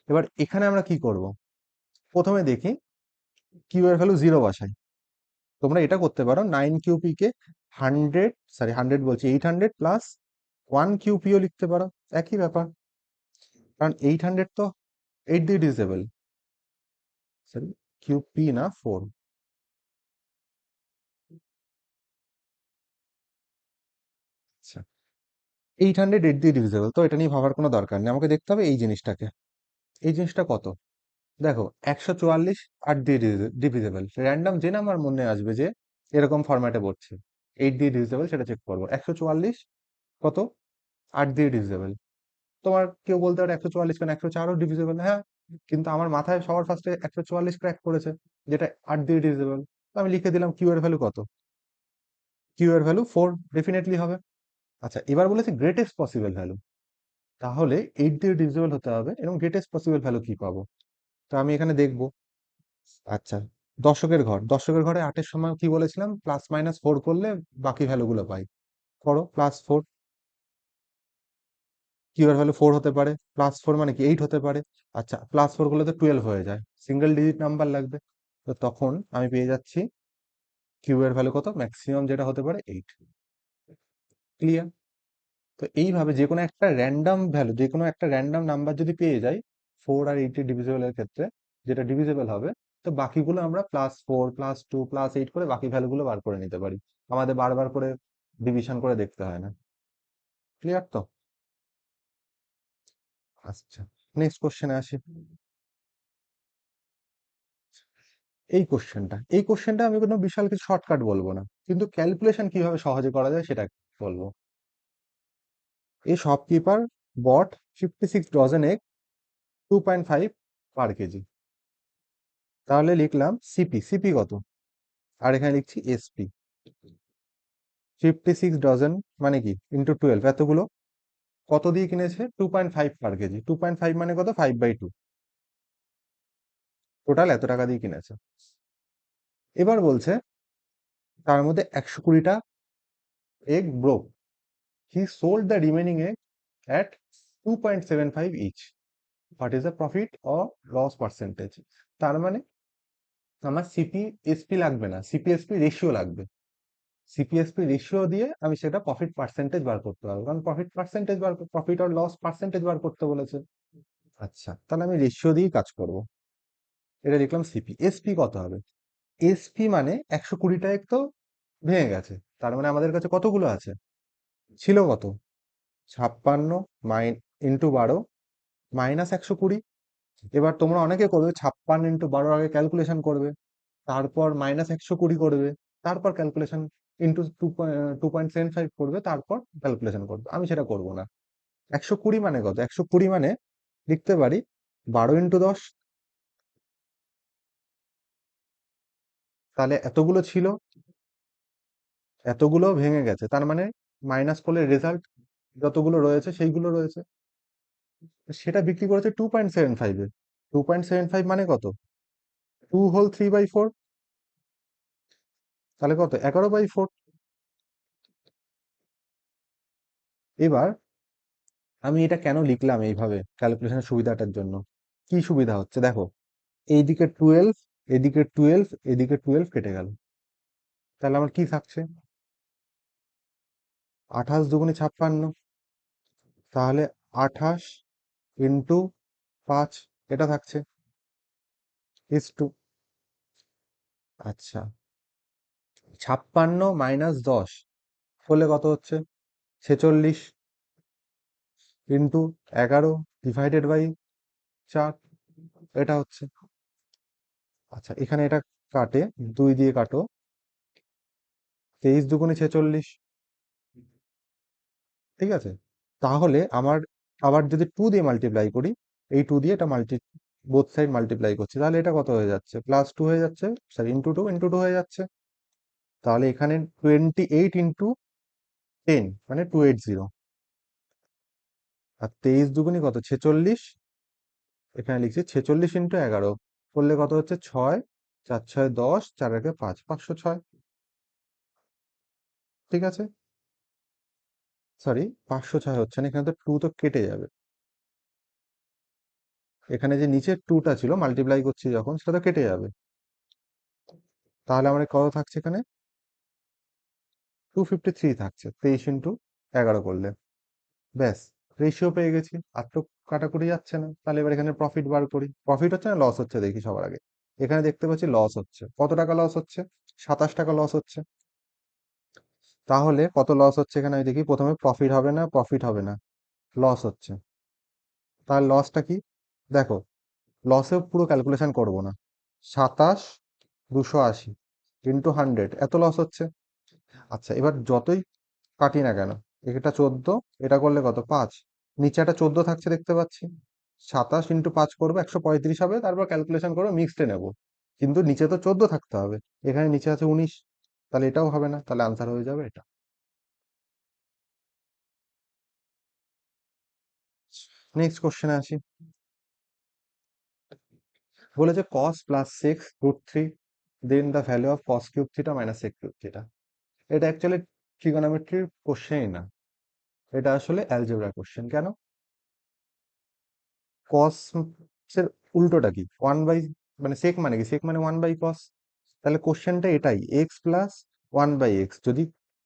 এবার এখানে আমরা কি করব, প্রথমে দেখি কিউ এর ভ্যালু 0 বসাই। তোমরা এটা করতে পারো 9 কিউপি কে 100, সরি 100 বলছি 800 প্লাস 1 কিউপিও লিখতে পারো, একই ব্যাপার, কারণ 800 তো 8 দিয়ে ডিভিজিবল, সরি কিউপি না 4। আচ্ছা 800 8 দিয়ে ডিভিজিবল, তো এটা নিয়ে ভাবার কোনো দরকার নেই, আমাকে দেখতে হবে এই জিনিসটাকে, এই জিনিসটা কত। দেখো 144 8 দিয়ে ডিভিজিবল, র্যান্ডম যে নাম্বার মনে আসবে যে এরকম ফরম্যাটে পড়ছে 8 দিয়ে ডিভিজিবল সেটা চেক করবো। 144 কত, 8 দিয়ে ডিভিজিবল। তোমার কেউ বলতে পারে 144 কেন, 104ও ডিভিজিবল, হ্যাঁ, কিন্তু আমার মাথায় সবার ফার্স্টে 144 ক্র্যাক করেছে, যেটা 8 দিয়ে ডিভিজিবল। আমি লিখে দিলাম কিউ এর ভ্যালু কত, কিউ এর ভ্যালু 4 ডেফিনেটলি হবে। আচ্ছা এবার বলেছি গ্রেটেস্ট পসিবল ভ্যালু, তাহলে 8 দিয়ে ডিভিজিবল হতে হবে এবং গ্রেটেস্ট পসিবল ভ্যালু কি পাবো, তো আমি এখানে দেখবো। আচ্ছা দশকের ঘরে 8-এর সময় কি বলেছিলাম, +-4 করলে বাকি ভ্যালুগুলো পাই, করো +4, কিউ এর ভ্যালু 4 হতে পারে, +4 মানে কি 8 হতে পারে। আচ্ছা +4 করলে তো 12 হয়ে যায়, সিঙ্গেল ডিজিট নাম্বার লাগবে, তো তখন আমি পেয়ে যাচ্ছি কিউ এর ভ্যালু কত, ম্যাক্সিমাম যেটা হতে পারে 8। ক্লিয়ার। তো এইভাবে যে কোনো একটা র্যান্ডম ভ্যালু, যে কোনো একটা র্যান্ডম নাম্বার যদি পেয়ে যাই 4 আর 8 এর ডিভিজিবলের ক্ষেত্রে, যেটা ডিভিজিবল হবে, তো বাকিগুলো আমরা +4 +2 +8 করে বাকি ভ্যালুগুলো বার করে নিতে পারি, আমাদের বারবার করে ডিভিশন করে দেখতে হয় না। ক্লিয়ার তো। আচ্ছা, নেক্সট কোশ্চেনে আসি। এই কোশ্চেনটা আমি কোনো বিশাল কিছু শর্টকাট বলবো না, কিন্তু ক্যালকুলেশন কিভাবে সহজে করা যায় সেটা বলবো। A shopkeeper bought 56 dozen egg 2.5 per KG. তাহলে লিখলাম সিপি, সিপি কত, আর এখানে লিখছি এসপি। 56 ডজন মানে কি ইন্টু 12, এতগুলো কত দিয়ে কিনেছে? 2.5 পার কেজি। 2.5 মানে কত? 5/2। টোটাল এত টাকা দিয়ে কিনেছে। এবার বলছে তার মধ্যে 120টা egg broke, he sold the remaining egg at 2.75 each, what is the profit or loss percentage? তার মানে আমার সিপি এসপি লাগবে না, সিপিএসপি রেশিও লাগবে। সিপিএসপি রেশিও দিয়ে আমি সেটা প্রফিট পার্সেন্টেজ বার করতে পারবো, কারণ প্রফিট আর লস পার্সেন্টেজ বার করতে বলেছে। আচ্ছা, তাহলে আমি রেশিও দিয়েই কাজ করব। এটা লিখলাম সিপি। এসপি কত হবে? এসপি মানে 120টা এক তো ভেঙে গেছে, তার মানে আমাদের কাছে কতগুলো আছে? ছিল কত? 56 ইন্টু 12 মাইনাস 120। এবার তোমরা অনেকে করবে 56 ইন্টু 12 আগে ক্যালকুলেশন করবে, তারপর -120 করবে, তারপর ক্যালকুলেশন ইন্টু 2.75 করবে, তারপর ক্যালকুলেশন করবে। আমি সেটা করব না। 120 মানে কত? 120 মানে লিখতে পারি 12 ইন্টু 10। তাহলে এতগুলো ছিল, এতগুলো ভেঙে গেছে, তার মানে মাইনাস করলে রেজাল্ট যতগুলো রয়েছে সেইগুলো রয়েছে। সেটা বিক্রি করেছে 2.75-এ। 2.75 মানে কত? 2 হোল 3/4। তাহলে কত? 11/4। এবার আমি এটা কেন লিখলাম এইভাবে ক্যালকুলেশনের সুবিধাটার জন্য? কি সুবিধা হচ্ছে দেখো, এইদিকে 12, এদিকে 12, এদিকে 12 কেটে গেল, তাহলে আমার কি থাকছে? 28 × 2 = 56। তাহলে 28 × 5 এটা থাকছে = 2। আচ্ছা, 56 - 10 হলে কত হচ্ছে? 46 × 11 / 4 এটা হচ্ছে। আচ্ছা, এখানে এটা কাটে, 2 দিয়ে কাটো, 23 × 2 = 46। ঠিক আছে, তাহলে আমার আবার যদি 2 দিয়ে মাল্টিপ্লাই করি, এই 2 দিয়ে এটা বোথ সাইড মাল্টিপ্লাই করছি, তাহলে এটা কত হয়ে যাচ্ছে? +2 হয়ে যাচ্ছে, সরি ×2 হয়ে যাচ্ছে। তাহলে এখানে 28 × 10 মানে 280। আর 23 × 2 = কত? 46। এখানে লিখছি 46 × 11 করলে কত হচ্ছে? 6, 4 6 10, 4 1 5, 506। ঠিক আছে, সরি 506 হচ্ছে না, এখানে তো 2 তো কেটে যাবে। এখানে যে নিচের 2টা ছিল মাল্টিপ্লাই করছি যখন, সেটা তো কেটে যাবে। তাহলে আমার কত থাকছে এখানে? 253 থাকছে 23 × 11 করলে। ব্যাস, রেশিও পেয়ে গেছি, আর তো কাটাকুটি যাচ্ছে না। তাহলে এবার এখানে প্রফিট বার করি। প্রফিট হচ্ছে না লস হচ্ছে দেখি সবার আগে। এখানে দেখতে পাচ্ছি লস হচ্ছে। কত টাকা লস হচ্ছে? 27 টাকা লস হচ্ছে। তাহলে কত লস হচ্ছে এখানে আমি দেখি। প্রথমে প্রফিট হবে না, প্রফিট হবে না, লস হচ্ছে। তার লসটা কি? দেখো, লসেও পুরো ক্যালকুলেশন করব না। 27 280 ইন্টু 100 এত লস হচ্ছে। আচ্ছা, এবার যতই কাটি না কেন, এটা 14, এটা করলে কত? 5। নিচে একটা 14 থাকছে দেখতে পাচ্ছি। 27 × 5 করবো, 135 হবে, তারপর ক্যালকুলেশন করবো, মিক্সডে নেব। কিন্তু নিচে তো 14 থাকতে হবে, এখানে নিচে আছে 19, তাহলে এটাও হবে না, তাহলে আনসার হয়ে যাবে এটা। নেক্সট কোশ্চেনে আসি। বলেছে cos plus sec √3, then the value of cos cube theta minus sec cube theta. এটা অ্যাকচুয়ালি ট্রিগোনোমেট্রির কোশ্চেনই না, এটা আসলে অ্যালজেব্রা কোশ্চেন। কেন? কস এর উল্টোটা কি? ওয়ান বাই, মানে সেক মানে কি? সেক মানে 1/cos। তাহলে কোশ্চেনটা এটাই, এক্স প্লাস 1/x। যদি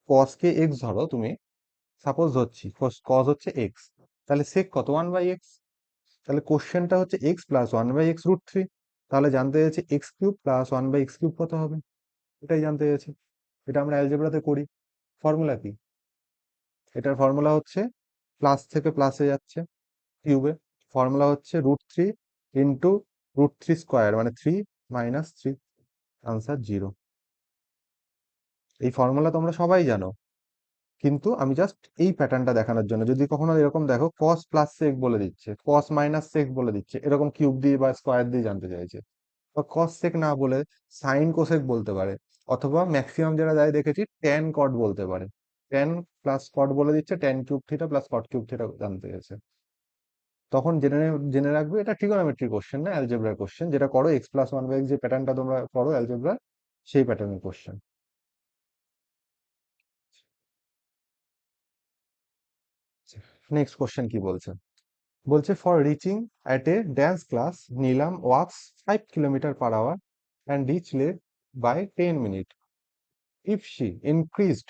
কস কে এক্স ধরো তুমি, সাপোজ ধরছি কস হচ্ছে এক্স, তাহলে সেক কত? 1/x। তাহলে কোশ্চেনটা হচ্ছে এক্স প্লাস 1/x√3। তাহলে জানতে চাইছে এক্স কিউব প্লাস 1/x³ কত হবে, এটাই জানতে চাইছে। এটা আমরা অ্যালজেব্রাতে করি। ফর্মুলা কি? এটার ফর্মুলা হচ্ছে প্লাস থেকে প্লাসে যাচ্ছে কিউবে, ফর্মুলা হচ্ছে √3 ইন্টু √3 স্কোয়ার, মানে 3 মাইনাস 3, আনসার 0। এই ফর্মুলা তোমরা সবাই জানো, কিন্তু আমি জাস্ট এই প্যাটার্নটা দেখানোর জন্য, যদি কখনো এরকম দেখো কস প্লাস সেক বলে দিচ্ছে, কস মাইনাস সেক বলে দিচ্ছে, এরকম কিউব দিয়ে বা স্কোয়ার দিয়ে জানতে চাইছে, বা কস সেক না বলে সাইন কোসেক বলতে পারে, অথবা ম্যাক্সিমাম যারা যায় দেখেছি ট্যান কট বলতে পারে, ট্যান প্লাস কট বলে দিচ্ছে, tan cube theta plus cot cube theta জানতে গেছে, তখন জেনে রাখবে এটা ট্রিগোনোমেট্রি কোশ্চেন না অ্যালজেব্রার কোশ্চেন, যেটা করো x+1/x যে প্যাটার্নটা তোমরা করো অ্যালজেব্রা, সেই প্যাটার্নের কোশ্চেন। নেক্সট কোশ্চেন কি বলছে, বলছে for reaching at a dance class Neelam walks 5 kilometre hour and reach late by 10 minute if she increased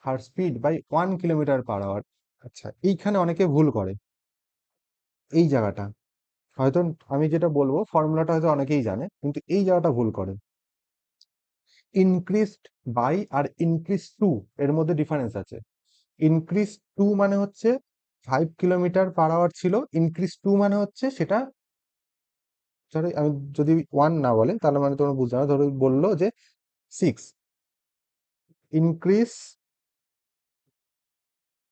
her speed by 1 kilometre hour. আচ্ছা, এইখানে অনেকে ভুল করে, এই জায়গাটা হয়তো আমি যেটা বলবো ফর্মুলাটা হয়তো অনেকেই জানে, কিন্তু এই জায়গাটা ভুল করে। ইনক্রিজড বাই আর ইনক্রিজ টু এর মধ্যে ডিফারেন্স আছে। ইনক্রিজ টু মানে হচ্ছে 5 কিলোমিটার/আওয়ার ছিল, ইনক্রিজ টু মানে হচ্ছে সেটা, ধরো আমি যদি 1 না বলে তাহলে মানে তোমরা বুঝতে পারো, ধরো বললো যে 6, ইনক্রিজ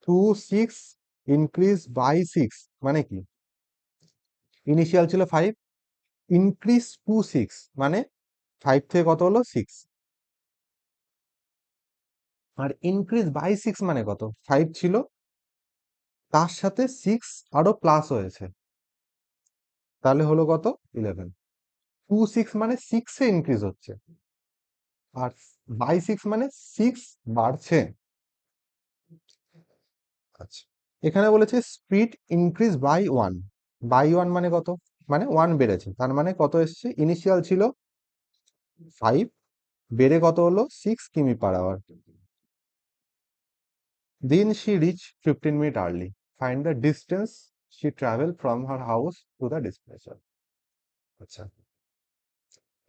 টু 6, ইনক্রিজ বাই 6 মানে কি, ইনিশিয়াল ছিল 5, ইনক্রিজ টু 6 মানে 5 থেকে কত হলো 6, আর ইনক্রিজ বাই 6 মানে কত, 5 ছিল তার সাথে 6 আরো প্লাস হয়েছে, তাহলে হলো কত 11। 2 6 মানে 6 এ ইনক্রিজ হচ্ছে, আর বাই 6 মানে 6 বাড়ছে। আচ্ছা, এখানে বলেছে স্পিড ইনক্রিজ বাই ওয়ান মানে কত, মানে 1 বেড়েছে, তার মানে কত এসছে, ইনিশিয়াল ছিল 5, বেড়ে কত হলো 6 km hour. Then she reach 15 minute early, find the distance she travel from her house to the destination. আচ্ছা,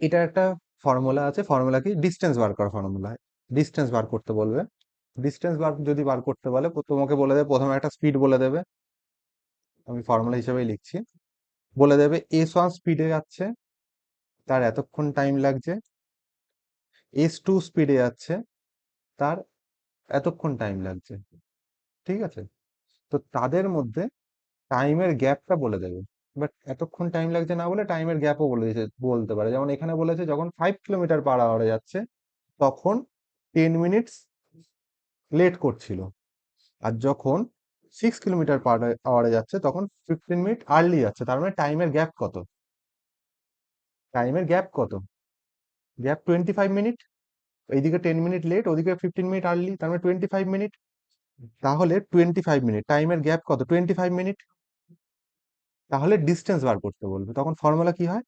এটা একটা ফর্মুলা আছে, ফর্মুলা কি, ডিস্টেন্স বার করার ফর্মুলা, ডিস্টেন্স বার করতে বলবে, ডিস্টেন্স বার যদি বার করতে বলে তোমাকে বলে দেবে প্রথমে একটা স্পিড বলে দেবে, আমি ফর্মুলা হিসেবেই লিখছি, বলে দেবে s1 স্পিডে যাচ্ছে, তার এতক্ষণ টাইম লাগছে, s2 স্পিডে যাচ্ছে, তার এতক্ষণ টাইম লাগছে, ঠিক আছে। তো তাদের মধ্যে টাইমের গ্যাপটা বলে দেবে, বাট এতক্ষণ টাইম লাগছে না বলে টাইমের গ্যাপও বলতে পারে, যেমন এখানে বলেছে যখন 5 কিলোমিটার/আওয়ারে যাচ্ছে তখন 10 মিনিটস লেট করছিল, আর যখন 6 কিলোমিটার/আওয়ারে যাচ্ছে তখন 15 মিনিট আর্লি যাচ্ছে, তার মানে টাইমের গ্যাপ কত, টাইমের গ্যাপ কত, গ্যাপ 25 মিনিট, এইদিকে 10 মিনিট লেট, ওদিকে 15 মিনিট আর্লি, তার মানে 25 মিনিট, তাহলে 25 মিনিট টাইমের গ্যাপ কত, 25 মিনিট, তাহলে ডিস্টেন্স বার করতে বলবে, তখন ফর্মুলা কি হয়,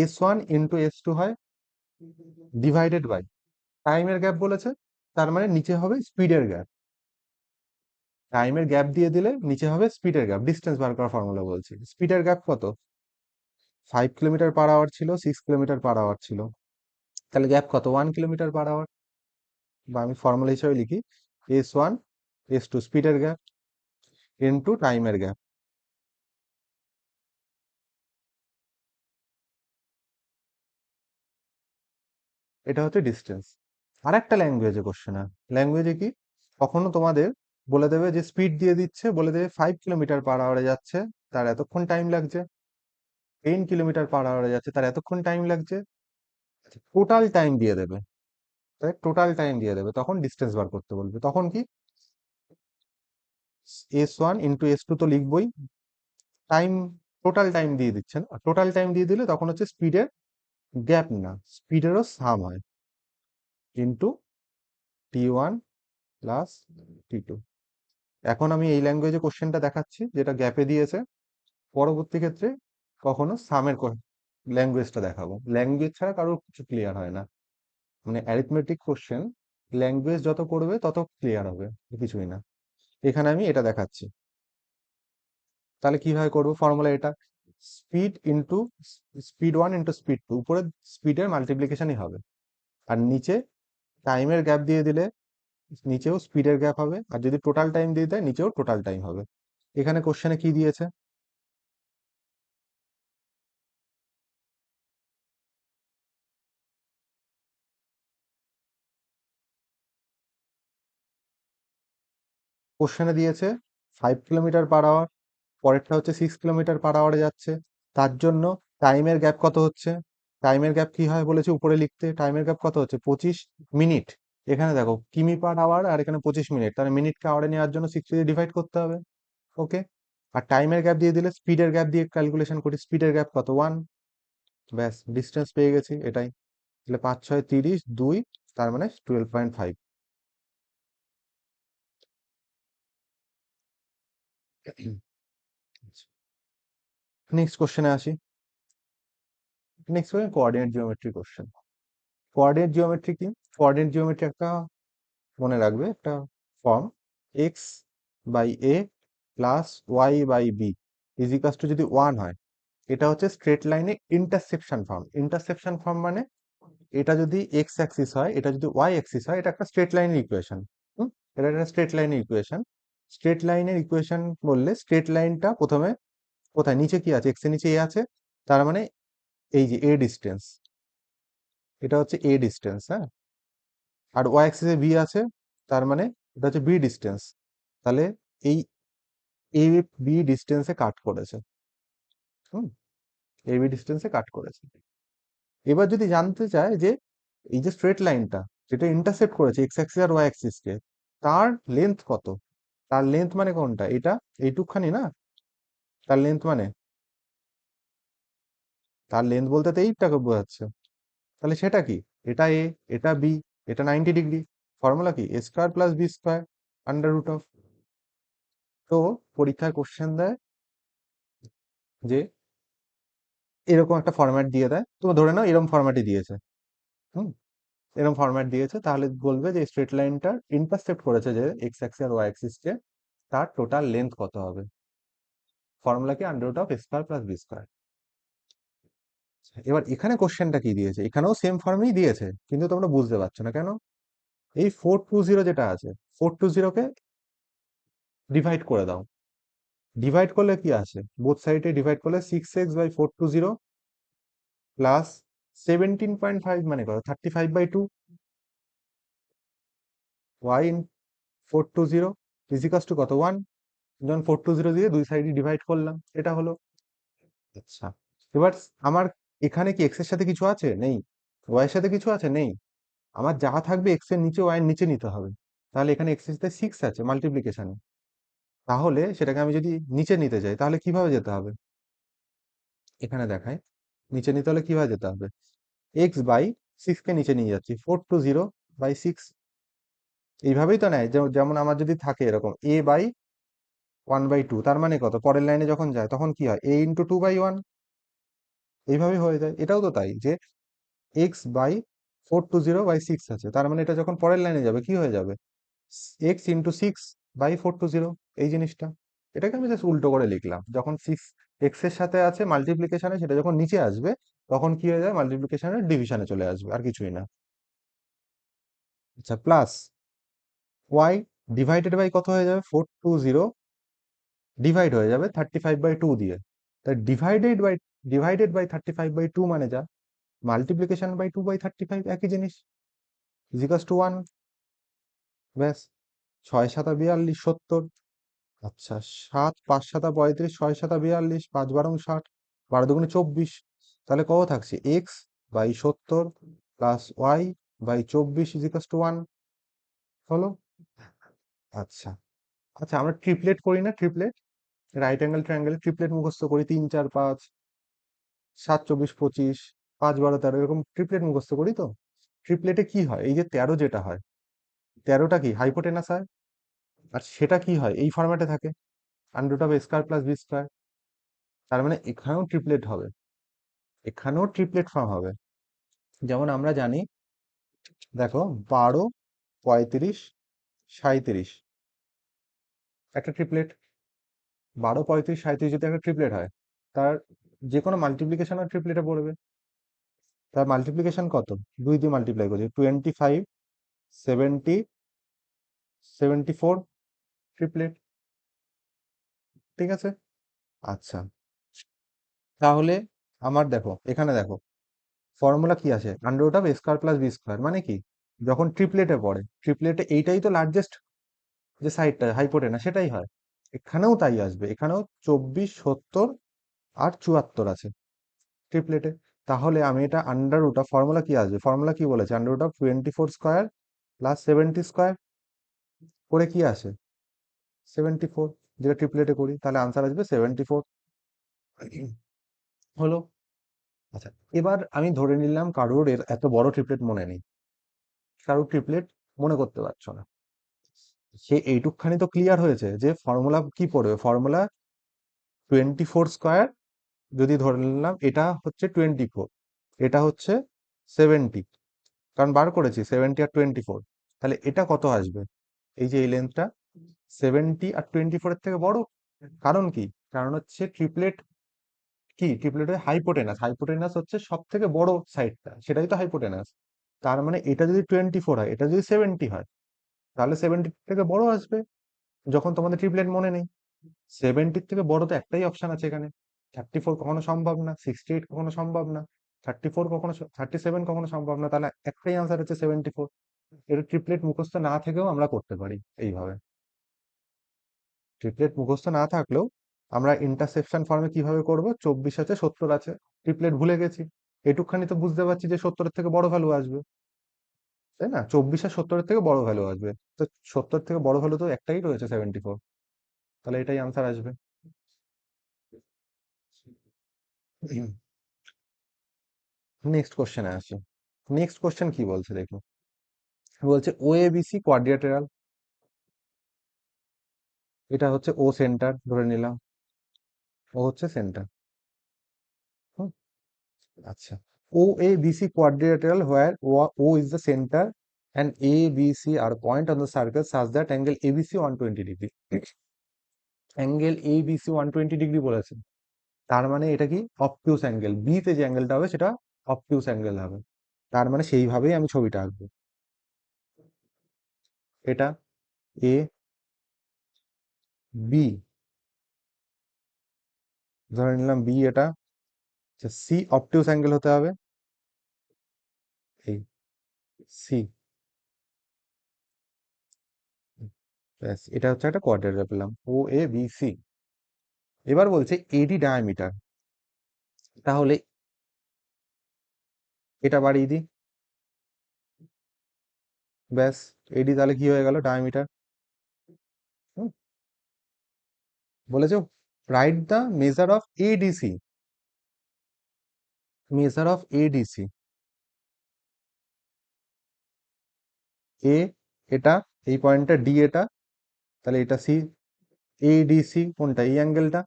s1 ইন্টু s2 হয় ডিভাইডেড বাই টাইমের গ্যাপ বলেছে, তার মানে নিচে হবে স্পিডের গ্যাপ, টাইমের গ্যাপ দিয়ে দিলে নিচে হবে স্পিডের গ্যাপ, ডিস্টেন্স বার করার ফর্মুলা বলছি, স্পিডের গ্যাপ কত, 5 কিলোমিটার/আওয়ার ছিল, 6 কিলোমিটার/আওয়ার ছিল, তাহলে গ্যাপ কত, 1 কিলোমিটার/আওয়ার, বা আমি ফর্মুলা হিসেবে লিখি s1 s2 স্পিডের গ্যাপ ইন্টু টাইমের গ্যাপ, এটা হচ্ছে ডিস্টেন্স। আর একটা ল্যাঙ্গুয়েজে কোশ্চেন, ল্যাঙ্গুয়েজে কি, কখনো তোমাদের বলে দেবে যে স্পিড দিয়ে দিচ্ছে, বলে দেবে 5 কিলোমিটার/আওয়ারে যাচ্ছে, তার এতক্ষণ টাইম লাগছে, 10 কিলোমিটার/আওয়ারে যাচ্ছে, তার এতক্ষণ টাইম লাগছে, টোটাল টাইম দিয়ে দেবে, তাই টোটাল টাইম দিয়ে দেবে, তখন ডিস্টেন্স বার করতে বলবে, তখন কি, s1 ইন্টু s2 তো লিখবই, টাইম, টোটাল টাইম দিয়ে দিচ্ছে না, টোটাল টাইম দিয়ে দিলে তখন হচ্ছে স্পিডের গ্যাপ না, স্পিডেরও সাম হয়, ইন্টু t1 প্লাস t2। এখন আমি এই ল্যাঙ্গুয়েজে কোশ্চেনটা দেখাচ্ছি যেটা গ্যাপে দিয়েছে, পরবর্তী ক্ষেত্রে কখনো সামের ল্যাঙ্গুয়েজটা দেখাবো, ল্যাঙ্গুয়েজ ছাড়া কারোর কিছু ক্লিয়ার হয় না, মানে অ্যারিথমেটিক কোশ্চেন ল্যাঙ্গুয়েজ যত করবে তত ক্লিয়ার হবে, কিছুই না। এখানে আমি এটা দেখাচ্ছি, তাহলে কিভাবে করবো ফর্মুলা, এটা speed into speed 1 into speed 2, উপরে স্পিডের মাল্টিপ্লিকেশনই হবে, আর নিচে টাইমের গ্যাপ দিয়ে দিলে নিচেও স্পিডের গ্যাপ হবে, আর যদি টোটাল টাইম দিয়ে দেয় নিচেও টোটাল টাইম হবে। এখানে কোশ্চেনে কি দিয়েছে, কোশ্চেনে দিয়েছে 5 কিলোমিটার/আওয়ার, পরেরটা হচ্ছে 6 কিলোমিটার/আওয়ারে যাচ্ছে। তার জন্য টাইমের গ্যাপ কত হচ্ছে? টাইমের গ্যাপ কি হয় বলেছে উপরে লিখতে? টাইমের গ্যাপ কত হচ্ছে? 25 মিনিট। এখানে দেখো কিমি/আওয়ার আর এখানে 25 মিনিট, তাহলে মিনিটকে আওয়ারে নেওয়ার জন্য 60 দিয়ে ডিভাইড করতে হবে। ওকে, আর টাইমের গ্যাপ দিয়ে দিলে স্পিডের গ্যাপ দিয়ে ক্যালকুলেশন করি। স্পিডের গ্যাপ কত? 1। ব্যাস, ডিস্টেন্স পেয়ে গেছি এটাই। তাহলে 5 6 30 2, তার মানে 12.5। নেক্সট কোশ্চেনে আসি। Next question coordinate geometry question. Coordinate geometry কি? কোঅর্ডিনেট জিওমেট্রি একটা, মনে রাখবে, একটা form, X by A plus Y by B is equals to যদি 1 হয়, এটা হচ্ছে স্ট্রেট লাইনে ইন্টারসেকশন ফর্ম। ইন্টারসেকশন ফর্ম মানে এটা যদি এক্স অ্যাক্সিস হয়, এটা যদি ওয়াই অ্যাক্সিস হয়, এটা একটা স্ট্রেট লাইনের ইকুয়েশন। এটা একটা স্ট্রেট লাইনের ইকুয়েশন। স্ট্রেট লাইনের ইকুয়েশন বললে স্ট্রেট লাইনটা প্রথমে কোথায়? নিচে কি আছে? এক্স এর নিচে এ আছে, তার মানে এই যে এ ডিস্টেন্স, এটা হচ্ছে এ ডিস্টেন্স, হ্যাঁ। আর ওয়াই অ্যাক্সিসে বি আছে, তার মানে এটা হচ্ছে বি ডিস্টেন্স। তাহলে এই এ বি ডিস্টেন্সে কাট করেছে। হুম, এ বি ডিস্টেন্সে কাট করেছে। এবার যদি জানতে চায় যে এই যে স্ট্রেট লাইনটা যেটা ইন্টারসেক্ট করেছে এক্স অ্যাক্সিস আর ওয়াই অ্যাক্সিসকে, তার লেন্থ কত? তার লেন্থ মানে কোনটা? এটা এইটুকখানি না? তার লেন্থ মানে, তার লেন্থ বলতে তো এইটাকে বোঝাচ্ছে। তাহলে সেটা কি? এটা এ, এটা বি, এটা 90 ডিগ্রি। ফর্মুলা কি? A square plus B square under root of. তো পরীক্ষায় কোশ্চেন দেয় যে এরকম একটা ফরম্যাট দিয়ে দেয়, তো ধরে নাও এরকম ফরম্যাটে দিয়েছে। হুম, এরকম ফরম্যাট দিয়েছে, তাহলে বলবে যে স্ট্রেট লাইনটার ইন্টারসেক্ট করেছে যে এক্স অ্যাক্সিস আর ওয়াই অ্যাক্সিসকে, তার টোটাল লেন্থ কত হবে? ফর্মুলা কি? Under root of A square plus B square. এবার এখানে কোশ্চেনটা কি দিয়েছে? এখানেও সেম ফর্মেই দিয়েছে, কিন্তু তোমরা বুঝতে পারছো না কেন? এই 420 যেটা আছে, 420-কে ডিভাইড করে দাও। ডিভাইড করলে কি আসে? বোথ সাইডে ডিভাইড করলে 6x/420 প্লাস 17.5 মানে কত? 35/2 y ইন 420 ইজিকাস টু কত? 1। যখন 420 দিয়ে দুই সাইডে ডিভাইড করলাম, এটা হলো। আচ্ছা, এবার আমার এখানে কি এক্স এর সাথে কিছু আছে? নেই। ওয়াই এর সাথে কিছু আছে? নেই। আমার যা থাকবে এক্স এর নিচে ওয়াই এর নিচে নিতে হবে। তাহলে এখানে এক্স এর সাথে 6 আছে মাল্টিপ্লিকেশনে, তাহলে সেটাকে আমি যদি নিচে নিতে যাই তাহলে কিভাবে যেতে হবে? এখানে দেখায়, নিচে নিতে হলে কিভাবে যেতে হবে? x/6 কে নিচে নিয়ে যাচ্ছি, 420/6। এইভাবেই তো নেয়, যেমন আমার যদি থাকে এরকম a/1/2, তার মানে কত? পরের লাইনে যখন যায় তখন কি হয়? a × 2/1। এইভাবেই হয়ে যায়। এটাও তো তাই, যে x/420/6 আছে, তার মানে এটা যখন পরের লাইনে যাবে কি হয়ে যাবে? x × 6/420, এই জিনিসটা। এটাকে আমি জাস্ট উল্টো করে লিখলাম। যখন 6 এক্স এর সাথে আছে মাল্টিপ্লিকেশনে, সেটা যখন নিচে আসবে তখন কি হয়ে যায়? মাল্টিপ্লিকেশনের ডিভিশনে চলে আসবে, আর কিছুই না। আচ্ছা, প্লাস ওয়াই ডিভাইডেড বাই কত হয়ে যাবে? 420 ডিভাইড হয়ে যাবে 35/2 দিয়ে। তাই ডিভাইডেড বাই 35/2 মানে যা, মাল্টিপ্লিকেশন বাই 2/35 একই জিনিস, ইজিকাস টু 1। ব্যাস, 6 7 42 70। আচ্ছা, 7 5 7 35, 6 7 42, 5 12 60, 12 2 24। তাহলে কত থাকছে? x/70 প্লাস y/24 ইজিকাস টু 1 হলো। আচ্ছা, আচ্ছা, আমরা ট্রিপলেট করি না? Triplet, right angle triangle triplet মুখস্থ করি, 3 4 5, 7 24 25, 5 12 13, এরকম ট্রিপলেট মুখস্থ করি তো। ট্রিপলেটে কি হয়? এই যে 13 যেটা হয়, 13টা কি হাইপোটেনাস হয়, আর সেটা কি হয়? এই ফরম্যাটে থাকে, under root of A square plus B square. তার মানে এখানেও ট্রিপলেট হবে, এখানেও ট্রিপলেট ফর্ম হবে। যেমন আমরা জানি, দেখো, 12 35 37 একটা ট্রিপলেট। 12 35 37 যদি একটা ট্রিপলেট হয়, তার যে কোনো মাল্টিপ্লিকেশন আর ট্রিপলেটে পড়বে। তার মাল্টিপ্লিকেশন কত? 2 দিয়ে মাল্টিপ্লাই করছি, 25 70 74, ট্রিপলেট। ঠিক আছে। আচ্ছা, তাহলে আমার দেখো, এখানে দেখো ফর্মুলা কি আছে? Under root of A square plus B square, মানে কি? যখন ট্রিপলেটে পড়ে, ট্রিপলেটে এইটাই তো লার্জেস্ট যে সাইডটা হাইপোটেনাস সেটাই হয়, এখানেও তাই আসবে, এখানেও 24, 70 আর 74 আছে ট্রিপলেটে। তাহলে আমি এটা আন্ডার রুট অফ, ফর্মুলা কি আসবে, ফর্মুলা কি বলেছে, under root of 24 square plus 70 square করে কি আসে 74, যেটা ট্রিপলেটে করি, তাহলে আনসার আসবে 74 হলো। আচ্ছা, এবার আমি ধরে নিলাম কারোর এত বড় ট্রিপলেট মনে নেই, কারোর ট্রিপলেট মনে করতে পারছো না, সে এইটুকখানি তো ক্লিয়ার হয়েছে যে ফর্মুলা কি পড়বে, ফর্মুলা 24 স্কোয়ার, যদি ধরে নিলাম এটা হচ্ছে 24, এটা হচ্ছে 70, কারণ বার করেছি 70 আর 24, তাহলে এটা কত আসবে, এই যে এই লেন্থটা 70 আর 24 এর থেকে বড়। কারণ কি, কারণ হচ্ছে ট্রিপলেট কি, ট্রিপলেটের হাইপোটেনাস, হাইপোটেনাস হচ্ছে সব থেকে বড় সাইডটা, সেটাই তো হাইপোটেনাস। তার মানে এটা যদি 24 হয়, এটা যদি 70 হয়, তাহলে 70 থেকে বড় আসবে, যখন তোমাদের ট্রিপলেট মনে নেই। 70 থেকে বড় তো একটাই অপশন আছে এখানে, 34 কখনো সম্ভব না, 68 কখনো সম্ভব না, 34 কখনো, 37 কখনো সম্ভব না, তাহলে একটাই আনসার হচ্ছে 74। এটা ট্রিপলেট মুখস্থ না থেকেও আমরা করতে পারি এইভাবে। ট্রিপলেট মুখস্থ না থাকলেও আমরা ইন্টারসেপশন ফর্মে কিভাবে করব, 24 আছে 70 আছে, ট্রিপলেট ভুলে গেছি, এটুকখানি তো বুঝতে পারছি যে 70 থেকে বড় ভ্যালু আসবে, তাই না, 24 আর 70 থেকে বড় ভ্যালু আসবে, তো 70 থেকে বড় ভ্যালু তো একটাই রয়েছে 74, তাহলে এটাই আনসার আসবে। নেক্সট কোশ্চেনে আসি। নেক্সট কোশ্চেন কি বলছে দেখো, বলছে ও এ বি সি কোয়াড্রিল্যাটেরাল, এটা হচ্ছে ও সেন্টার ধরে নিলাম, ও হচ্ছে সেন্টার। আচ্ছা, O A B C quadrilateral where O is the centre and A, B, C are point on the circle such that angle ABC 120 degree. Angle ABC 120 degree বলেছে, তার মানে এটা কি অবটিউস অ্যাঙ্গেল, বি তে যে অ্যাঙ্গেলটা হবে সেটা অবটিউস অ্যাঙ্গেল হবে, তার মানে সেইভাবেই আমি ছবিটা আঁকবো। এটা এ বি, ধরে নিলাম বি, এটা সি অবটিউস অ্যাঙ্গেল হতে হবে, এই সি, ব্যাস এটা হচ্ছে একটা কোয়াড্রিল্যাটেরাল পেলাম, ও এ বি সি। এবার বলছে এডি ডায়ামিটার, তাহলে এটা বাড়িয়ে দিই, ব্যাস এডি তাহলে কি হয়ে গেল ডায়ামিটার। বলেছে write the measure of ADC, measure of ADC, এ এটা, এই পয়েন্টটা ডি এটা, তাহলে এটা সি, এডিসি কোনটা, এই অ্যাঙ্গেলটা।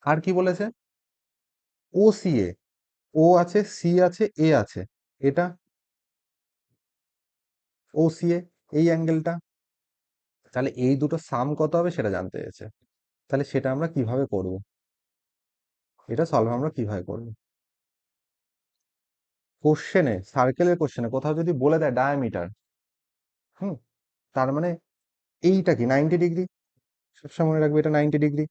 আর কি বলেছে, ও সি এ, ও আছে সি আছে এ আছে, এটা ও সি এ, এই অ্যাঙ্গেলটা, তাহলে এই দুটো সাম কত হবে সেটা জানতে চেয়েছে, তাহলে সেটা আমরা কিভাবে করব, এটা সলভ আমরা কিভাবে করব। কোশ্চেনে, সার্কেলের কোশ্চেনে কোথাও যদি বলে দেয় ডায়ামিটার, হুম, তার মানে এইটা কি 90 ডিগ্রি, সবসময় মনে রাখবে এটা 90 ডিগ্রি,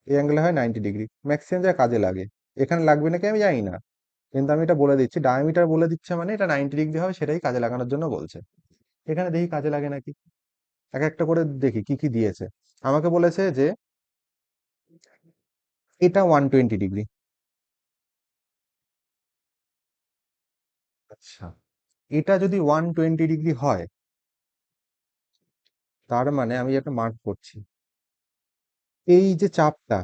এই অ্যাঙ্গেলে হয় 90 ডিগ্রি, ম্যাক্সিমাম যা কাজে লাগে, এখানে লাগবে নাকি আমি জানি না, কিন্তু আমি এটা বলে দিচ্ছি, ডায়ামিটার বলে দিচ্ছে মানে এটা 90 ডিগ্রি হবে, সেটাই কাজে লাগানোর জন্য বলছে। এখানে দেখি কাজে লাগে নাকি, এক একটা করে দেখি কি কি দিয়েছে। আমাকে বলেছে যে এটা 120 ডিগ্রি, আচ্ছা, এটা যদি 120 ডিগ্রি হয়, তার মানে আমি একটা মার্ক করছি, এই যে চাপটা,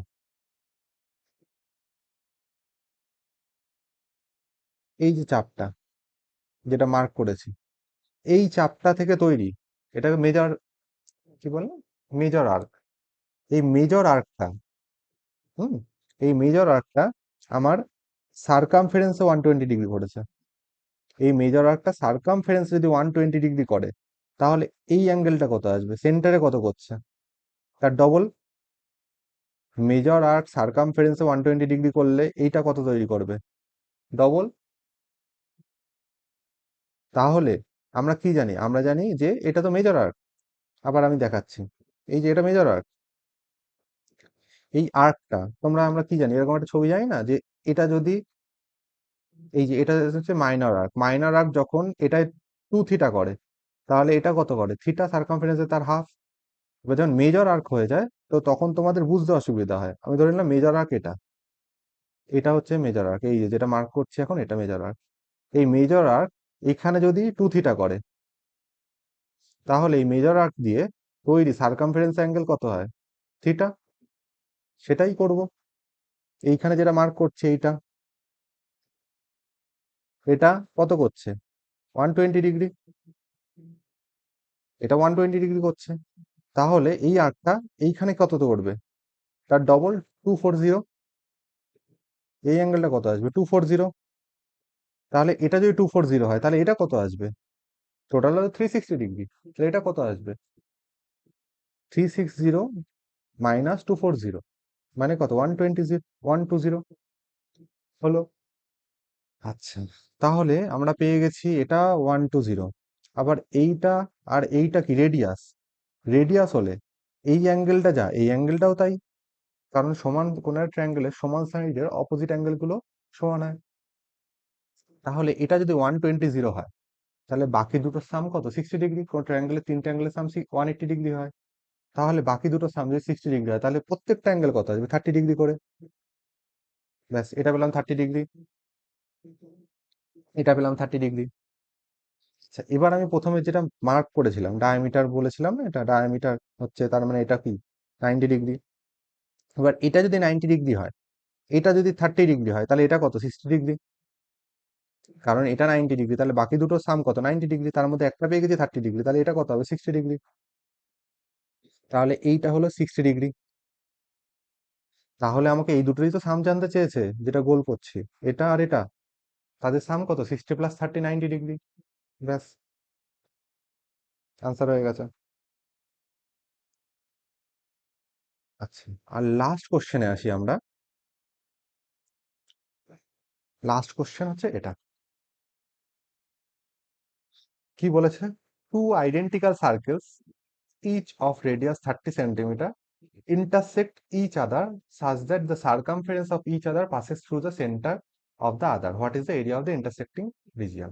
এই যে চাপটা যেটা মার্ক করেছি, এই চাপটা থেকে তৈরি, এটাকে মেজর, কি বললাম, মেজর আর্ক, এই মেজর আর্কটা, হুম, এই মেজর আর্কটা আমার সারকামফারেন্সে 120 ডিগ্রি করেছে, এই মেজর আর্কটা সারকামফারেন্স যদি 120 ডিগ্রি করে, তাহলে এই অ্যাঙ্গেলটা কত আসবে, সেন্টারে কত করছে, তার ডবল। মেজর আর্ক সারকামফারেন্সে 120 ডিগ্রি করলে এইটা কত তৈরি করবে, ডবল। তাহলে আমরা কি জানি, আমরা জানি যে এটা তো মেজর আর্ক, আবার আমি দেখাচ্ছি, এই যে এটা মেজর আর্ক, এই আর্কটা তোমরা, আমরা কি জানি, এরকম একটা ছবি জানি না, যে এটা যদি, এই যে এটা হচ্ছে মাইনর আর্ক, মাইনর আর্ক যখন এটা 2 থিটা করে, তাহলে এটা কত করে, থিটা সারকামফারেন্সে তার হাফ, এবার যখন মেজর আর্ক হয়ে যায় তো তখন তোমাদের বুঝতে অসুবিধা হয়। আমি ধরে নিলাম মেজর আর্ক এটা, এটা হচ্ছে মেজর আর্ক, এই যে যেটা মার্ক করছি এখন এটা মেজর আর্ক। এই মেজর আর্ক এখানে যদি 2θ করে, তাহলে এই মেজর আর্ক দিয়ে তৈরি সার্কামফারেন্স অ্যাঙ্গেল কত হয়? থিটা। সেটাই করব। এইখানে যেটা মার্ক করছে এইটা, এটা কত করছে? 120 ডিগ্রি। এটা 120 ডিগ্রি করছে। তাহলে এই আর্কটা এইখানে কত করবে? তার ডবল, 240। এই অ্যাঙ্গেলটা কত আসবে? 240। তাহলে এটা যদি 240 হয় তাহলে এটা কত আসবে? টোটাল হলো 360 ডিগ্রি। তাহলে এটা কত আসবে? 360 মাইনাস 240, মানে কত? 120 হলো। আচ্ছা, তাহলে আমরা পেয়ে গেছি এটা 120। আবার এইটা আর এইটা কি রেডিয়াস? রেডিয়াস হলে এই অ্যাঙ্গেলটা যা, এই অ্যাঙ্গেলটাও তাই। কারণ সমান কোণের ট্রায়াঙ্গেলের সমান সাইডের অপোজিট অ্যাঙ্গেল গুলো সমান হয়। তাহলে এটা যদি 120 হয় তাহলে বাকি দুটো সাম কত? 60 ডিগ্রি। কোন ট্রায়াঙ্গেলের তিনটে অ্যাঙ্গেলের সাম 180 ডিগ্রি হয়। তাহলে বাকি দুটো সাম যদি 60 ডিগ্রি হয় তাহলে প্রত্যেকটা অ্যাঙ্গেল কত আসবে? 30 ডিগ্রি করে। ব্যাস, এটা পেলাম 30 ডিগ্রি, এটা পেলাম 30 ডিগ্রি। আচ্ছা, এবার আমি প্রথমে যেটা মার্ক করেছিলাম ডায়ামিটার বলেছিলাম না, এটা ডায়ামিটার হচ্ছে, তার মানে এটা কি 90 ডিগ্রি। এবার এটা যদি 90 ডিগ্রি হয়, এটা যদি 30 ডিগ্রি হয় তাহলে এটা কত? 60 ডিগ্রি। কারণ এটা 90 ডিগ্রি, তাহলে বাকি দুটো সাম কত? 90 ডিগ্রি, তার মধ্যে একটা পেয়ে গেছি 30 ডিগ্রি, তাহলে এটা কত হবে? 60 ডিগ্রি। তাহলে এইটা হলো 60 ডিগ্রি। তাহলে আমাকে এই দুটোরই তো সাম জানতে চেয়েছে, যেটা গোল করছি, এটা আর এটা, তাদের সাম কত? 60 + 30, 90 ডিগ্রি। ব্যাস, আনসার হয়ে গেছে। আচ্ছা, আর লাস্ট কোশ্চেনে আসি আমরা। লাস্ট কোশ্চেন হচ্ছে এটা, কি বলেছে? Two identical circles each of radius 30 centimeter intersect each other such that the circumference of each other passes through the center of the other. What is the area of the intersecting region?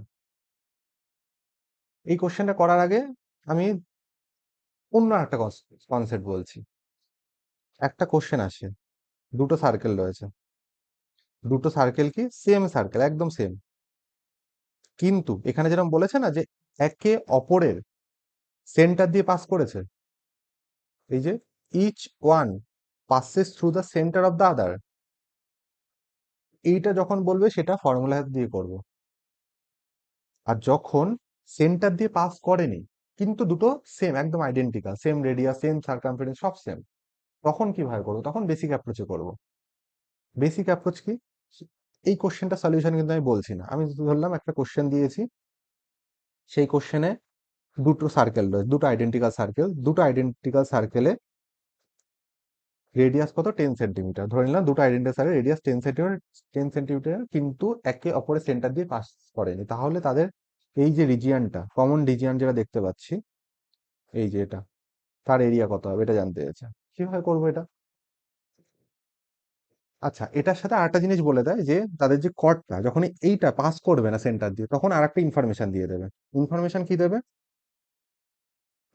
এই কোশ্চেনটা করার আগে আমি অন্য একটা concept বলছি। একটা question আসে, দুটো সার্কেল রয়েছে, দুটো সার্কেল কি সেম সার্কেল, একদম সেম, কিন্তু এখানে যেরকম বলেছে না যে একে অপরের সেন্টার দিয়ে পাস করেছে, এই যে each one passes through the center of the other, এইটা যখন বলবে সেটা ফর্মুলা দিয়ে করব। আর যখন সেন্টার দিয়ে পাস করেনি কিন্তু দুটো সেম, একদম identical, same radius, same circumference, সব সেম, তখন কিভাবে করবো? তখন বেসিক অ্যাপ্রোচে করব। বেসিক অ্যাপ্রোচ কি? এই কোশ্চেনটা সলিউশন কিন্তু আমি বলছি না, আমি ধরলাম একটা কোশ্চেন দিয়েছি, সেই কোশ্চেনে দুটো সার্কেল রয়েছে, দুটো আইডেন্টিক্যাল সার্কেল, দুটো আইডেন্টিক্যাল সার্কেলে রেডিয়াস কত? 10 সেন্টিমিটার। ধরে নিলাম দুটো identical circle radius 10 centimetre, 10 centimetre, কিন্তু একে অপরের সেন্টার দিয়ে পাস করেনি। তাহলে তাদের এই যে রিজিয়ানটা, কমন রিজিয়ান যেটা দেখতে পাচ্ছি, এই যে এটা, তার এরিয়া কত হবে এটা জানতে চাইছে। কিভাবে করবো এটা? আচ্ছা, এটার সাথে আরেকটা জিনিস বলে দেয় যে তাদের যে কর্ডটা যখন এইটা পাস করবে না সেন্টার দিয়ে, তখন আরেকটা ইনফরমেশন দিয়ে দেবে। ইনফরমেশন কি দেবে?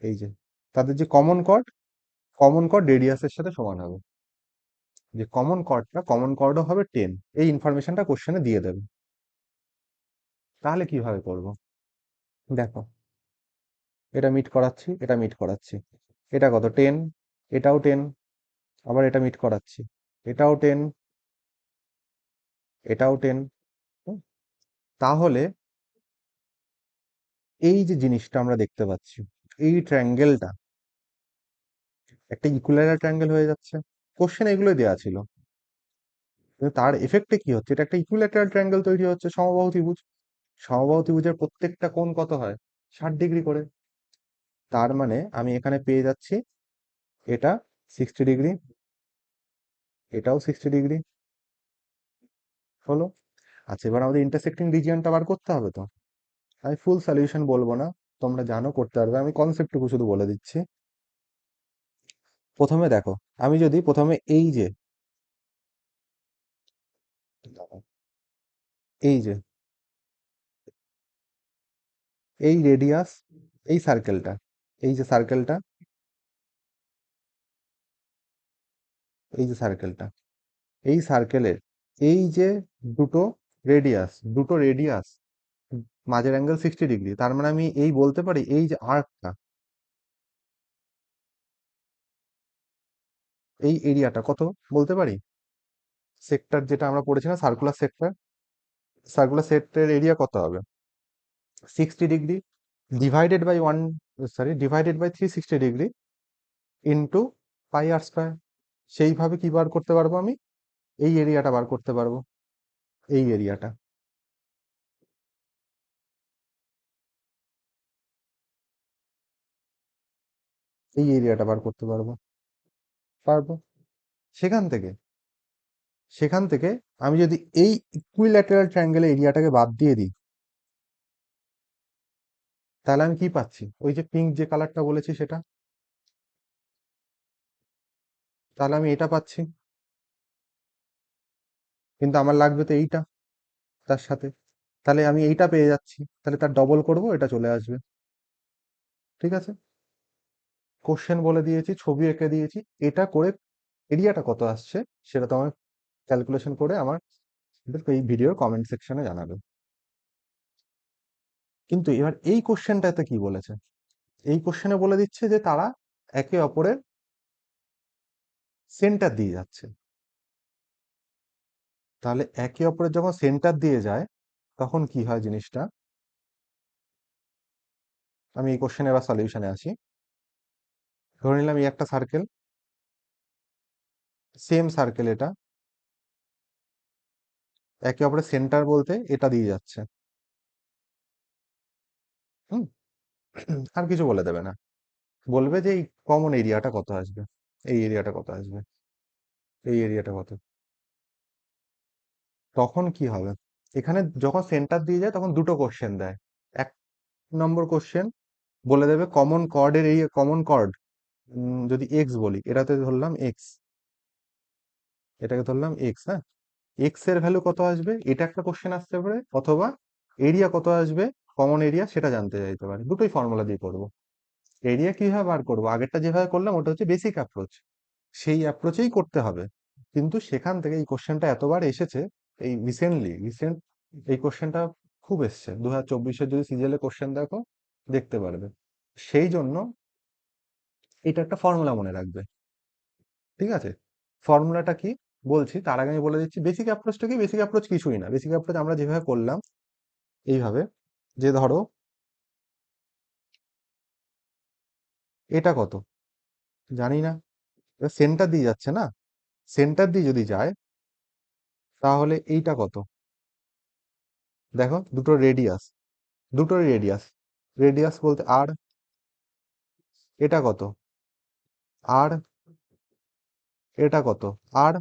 এই যে তাদের যে কমন কর্ড, কমন কর্ড রেডিয়াসের সাথে সমান হবে, যে কমন কর্ডও হবে 10। এই ইনফরমেশনটা কোশ্চেনে দিয়ে দেবে। তাহলে কিভাবে করব? দেখো, এটা মিট করাচ্ছি, এটা মিট করাচ্ছি, এটা কত? 10, এটাও 10, আবার এটা মিট করাচ্ছি, এটাও 10, এটাও 10। তাহলে এই যে জিনিসটা আমরা দেখতে পাচ্ছি, এই ট্রায়াঙ্গেলটা একটা ইকুইল্যাটারাল ট্রায়াঙ্গেল হয়ে যাচ্ছে। কোশ্চেন এগুলোই দেওয়া ছিল, কিন্তু তার এফেক্টে কি হচ্ছে? এটা একটা ইকুইল্যাটারাল ট্রায়াঙ্গেল তৈরি হচ্ছে, সমবাহু ত্রিভুজ। সমবাহু ত্রিভুজের প্রত্যেকটা কোণ কত হয়? 60 ডিগ্রি করে। তার মানে আমি এখানে পেয়ে যাচ্ছি এটা 60 ডিগ্রি, এটাও 60 ডিগ্রি হলো। আচ্ছা, এবার আমাদের ইন্টারসেক্টিং রিজিয়নটা বার করতে হবে তো। আমি ফুল সলিউশন বলবো না, তোমরা জানো করতে পারবে, আমি কনসেপ্টটুকু শুধু বলে দিচ্ছি। প্রথমে দেখো, আমি যদি প্রথমে এই যে, এই যে এই রেডিয়াস, এই সার্কেলটা, এই যে সার্কেলটা, এই যে সার্কেলটা, এই সার্কেলের এই যে দুটো রেডিয়াস মাঝের অ্যাঙ্গেল 60 ডিগ্রি, তার মানে আমি এই বলতে পারি এই যে আর্কটা, এই এরিয়াটা কত বলতে পারি? সেক্টর যেটা আমরা পড়েছিলাম, সার্কুলার সেক্টরের এরিয়া কত হবে? 60 degree divided by 360 degree into pi R square. সেইভাবে কি বার করতে পারবো আমি? এই এরিয়াটা বার করতে পারবো, এই এরিয়াটা, এই এরিয়াটা বার করতে পারবো, পারবো। সেখান থেকে সেখান থেকে আমি যদি এই ইকুইল্যাটারাল ট্রায়াঙ্গেলের এরিয়াটাকে বাদ দিয়ে দিই, তাহলে আমি কি পাচ্ছি? ওই যে পিঙ্ক যে কালারটা বলেছি সেটা, তাহলে আমি এটা পাচ্ছি। কিন্তু আমার লাগবে তো এইটা তার সাথে, তাহলে আমি এইটা পেয়ে যাচ্ছি, তাহলে তার ডবল করব, এটা চলে আসবে। ঠিক আছে, কোশ্চেন বলে দিয়েছি, ছবি এঁকে দিয়েছি, এটা করে এরিয়াটা কত আসছে সেটা তো আমার ক্যালকুলেশন করে আমার এই ভিডিওর কমেন্ট সেকশনে জানাবে। কিন্তু এবার এই কোশ্চেনটাতে কি বলেছে? এই কোশ্চেনে বলে দিচ্ছে যে তারা একে অপরের সেন্টার দিয়ে যাচ্ছে। তাহলে একে অপরের যখন সেন্টার দিয়ে যায়, তখন কি হয় জিনিসটা? আমি এই কোশ্চেনে এবার সলিউশনে আসি। ধরে নিলাম এই একটা সার্কেল, সেম সার্কেল এটা, একে অপরের সেন্টার বলতে এটা দিয়ে যাচ্ছে। হুম, আর কিছু বলে দেবে না, বলবে যে এই কমন এরিয়াটা কত আসবে, এই এরিয়াটা কত আসবে, এই এরিয়াটা কত। তখন কি হবে? এখানে যখন সেন্টার দিয়ে যায় তখন দুটো কোশ্চেন দেয়। এক নম্বর কোশ্চেন বলে দেবে কমন কর্ডের এই কমন কর্ড, যদি এক্স বলি, এটাতে ধরলাম এক্স, এটাকে ধরলাম এক্স, হ্যাঁ, এক্স এর ভ্যালু কত আসবে এটা একটা কোশ্চেন আসতে পারে, অথবা এরিয়া কত আসবে, কমন এরিয়া সেটা জানতে চাইতে পারে। দুটোই ফর্মুলা দিয়ে করবো। এরিয়া কিভাবে বার করবো? আগেরটা যেভাবে করলাম ওটা হচ্ছে বেসিক অ্যাপ্রোচ, সেই অ্যাপ্রোচেই করতে হবে। কিন্তু সেখান থেকে এই কোশ্চেনটা এতবার এসেছে, এই রিসেন্ট এই কোশ্চেনটা খুব এসছে 2024-এর, যদি সিজিএল কোশ্চেন দেখো দেখতে পারবে। সেই জন্য এটা একটা ফর্মুলা মনে রাখবে। ঠিক আছে, ফর্মুলাটা কি বলছি তার আগে আমি বলে দিচ্ছি বেসিক অ্যাপ্রোচটা কি। বেসিক অ্যাপ্রোচ কিছুই না, বেসিক অ্যাপ্রোচ আমরা যেভাবে করলাম এইভাবে, যে ধরো এটা কত জানি না, সেন্টার দিয়ে যাচ্ছে না, সেন্টার দিয়ে যদি যায় তাহলে এইটা কত? দেখো দুটো রেডিয়াস, রেডিয়াস বলতে আর, এটা কত আর, এটা কত আর,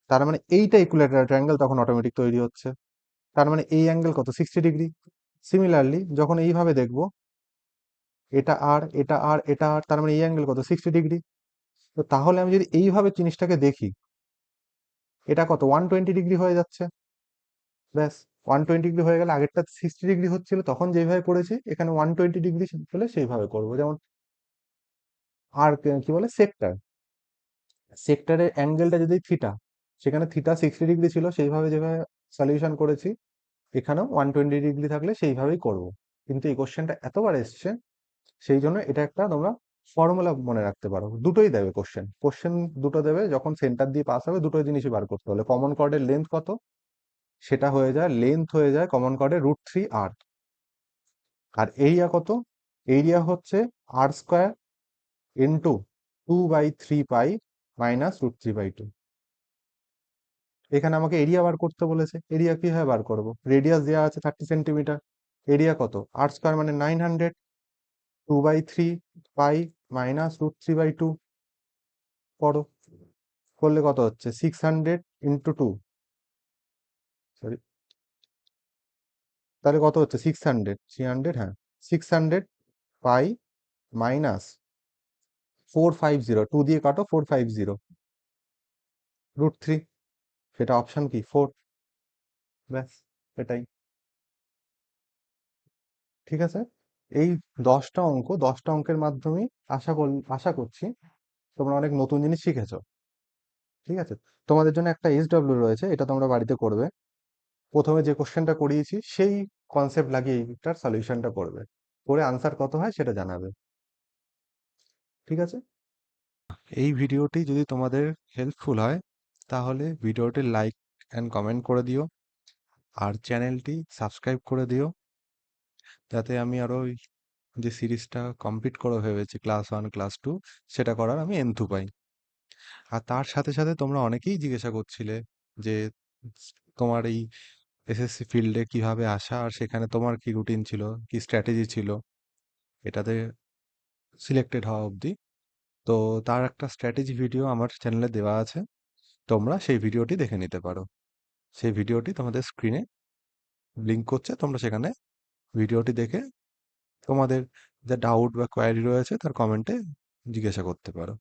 তার মানে এইটা ইকুইল্যাটারাল ট্রায়াঙ্গেল তখন অটোমেটিক তৈরি হচ্ছে। তার মানে এই অ্যাঙ্গেল কত? 60 ডিগ্রি। সিমিলারলি যখন এইভাবে দেখবো, এটা আর, তার মানে এই অ্যাঙ্গেল কত? 60 ডিগ্রি। তো তাহলে আমি যদি এইভাবে জিনিসটাকে দেখি, এটা কত? 120 ডিগ্রি হয়ে যাচ্ছে। ব্যাস, 120 ডিগ্রি হয়ে গেলে, আগেরটা 60 ডিগ্রি হচ্ছিল তখন যেভাবে করেছি, এখানে 120 ডিগ্রি হলে সেইভাবে করবো। যেমন আর কি বলে, সেক্টরের অ্যাঙ্গেলটা যদি থিটা, সেখানে থিটা 60 ডিগ্রি ছিল, সেইভাবে যেভাবে সলিউশন করেছি, এখানেও 120 ডিগ্রি থাকলে সেইভাবেই করব। কিন্তু এই কোশ্চেনটা এতবার এসছে, সেই জন্য এটা একটা তোমরা ফর্মুলা মনে রাখতে পারো। দুটোই দেবে কোশ্চেন, দুটো দেবে, যখন সেন্টার দিয়ে পাস হবে দুটো জিনিসই বার করতে হলে কমন কর্ডের লেন্থ কত, সেটা হয়ে যায় কমন কর্ডের √3r। আর এরিয়া কত? এরিয়া হচ্ছে r² ইন্টু 2/3 পাই মাইনাস √3/2। এখানে আমাকে এরিয়া বার করতে বলেছে, এরিয়া কিভাবে বার করব? রেডিয়াস দেওয়া আছে 30 সেন্টিমিটার, এরিয়া কত? r² মানে 900, 2/3 পাই মাইনাস √3/2 করো, করলে কত হচ্ছে? 600 ইন্টু 2, সরি, তাহলে কত হচ্ছে? 600, হ্যাঁ, 600 পাই মাইনাস 450, 2 দিয়ে কাটো, 450 √3, সেটা অপশন কি? 4। ব্যাস, এটাই। ঠিক আছে, এই 10টা অঙ্কের মাধ্যমে আশা করছি তোমরা অনেক নতুন জিনিস শিখেছো। ঠিক আছে? তোমাদের জন্য একটা SW রয়েছে, এটা তোমরা বাড়িতে করবে। প্রথমে যে কোশ্চেনটা করিয়েছি সেই কনসেপ্ট লাগিয়ে এইটার সলিউশনটা করবে, করে আনসার কত হয় সেটা জানাবে। ঠিক আছে? এই ভিডিওটি যদি তোমাদের হেল্পফুল হয় তাহলে ভিডিওটি লাইক অ্যান্ড কমেন্ট করে দিও, আর চ্যানেলটি সাবস্ক্রাইব করে দিও, যাতে আমি আরো যে সিরিজটা কমপ্লিট করে ভেবেছি ক্লাস 1 ক্লাস 2 সেটা করার আমি এন্থু পাই। আর তার সাথে সাথে তোমরা অনেকেই জিজ্ঞাসা করছিলে যে তোমার এই এসএসসি ফিল্ডে কিভাবে আসা, আর সেখানে তোমার কি রুটিন ছিল, কি স্ট্র্যাটেজি ছিল এটাতে সিলেক্টেড হওয়া অবধি। তো তার একটা স্ট্র্যাটেজি ভিডিও আমার চ্যানেলে দেওয়া আছে, তোমরা সেই ভিডিওটি দেখে নিতে পারো। সেই ভিডিওটি তোমাদের স্ক্রিনে লিঙ্ক করছে, তোমরা সেখানে ভিডিওটি দেখে তোমাদের যা ডাউট বা কোয়ারি রয়েছে তার কমেন্টে জিজ্ঞাসা করতে পারো।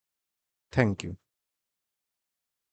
Thank you.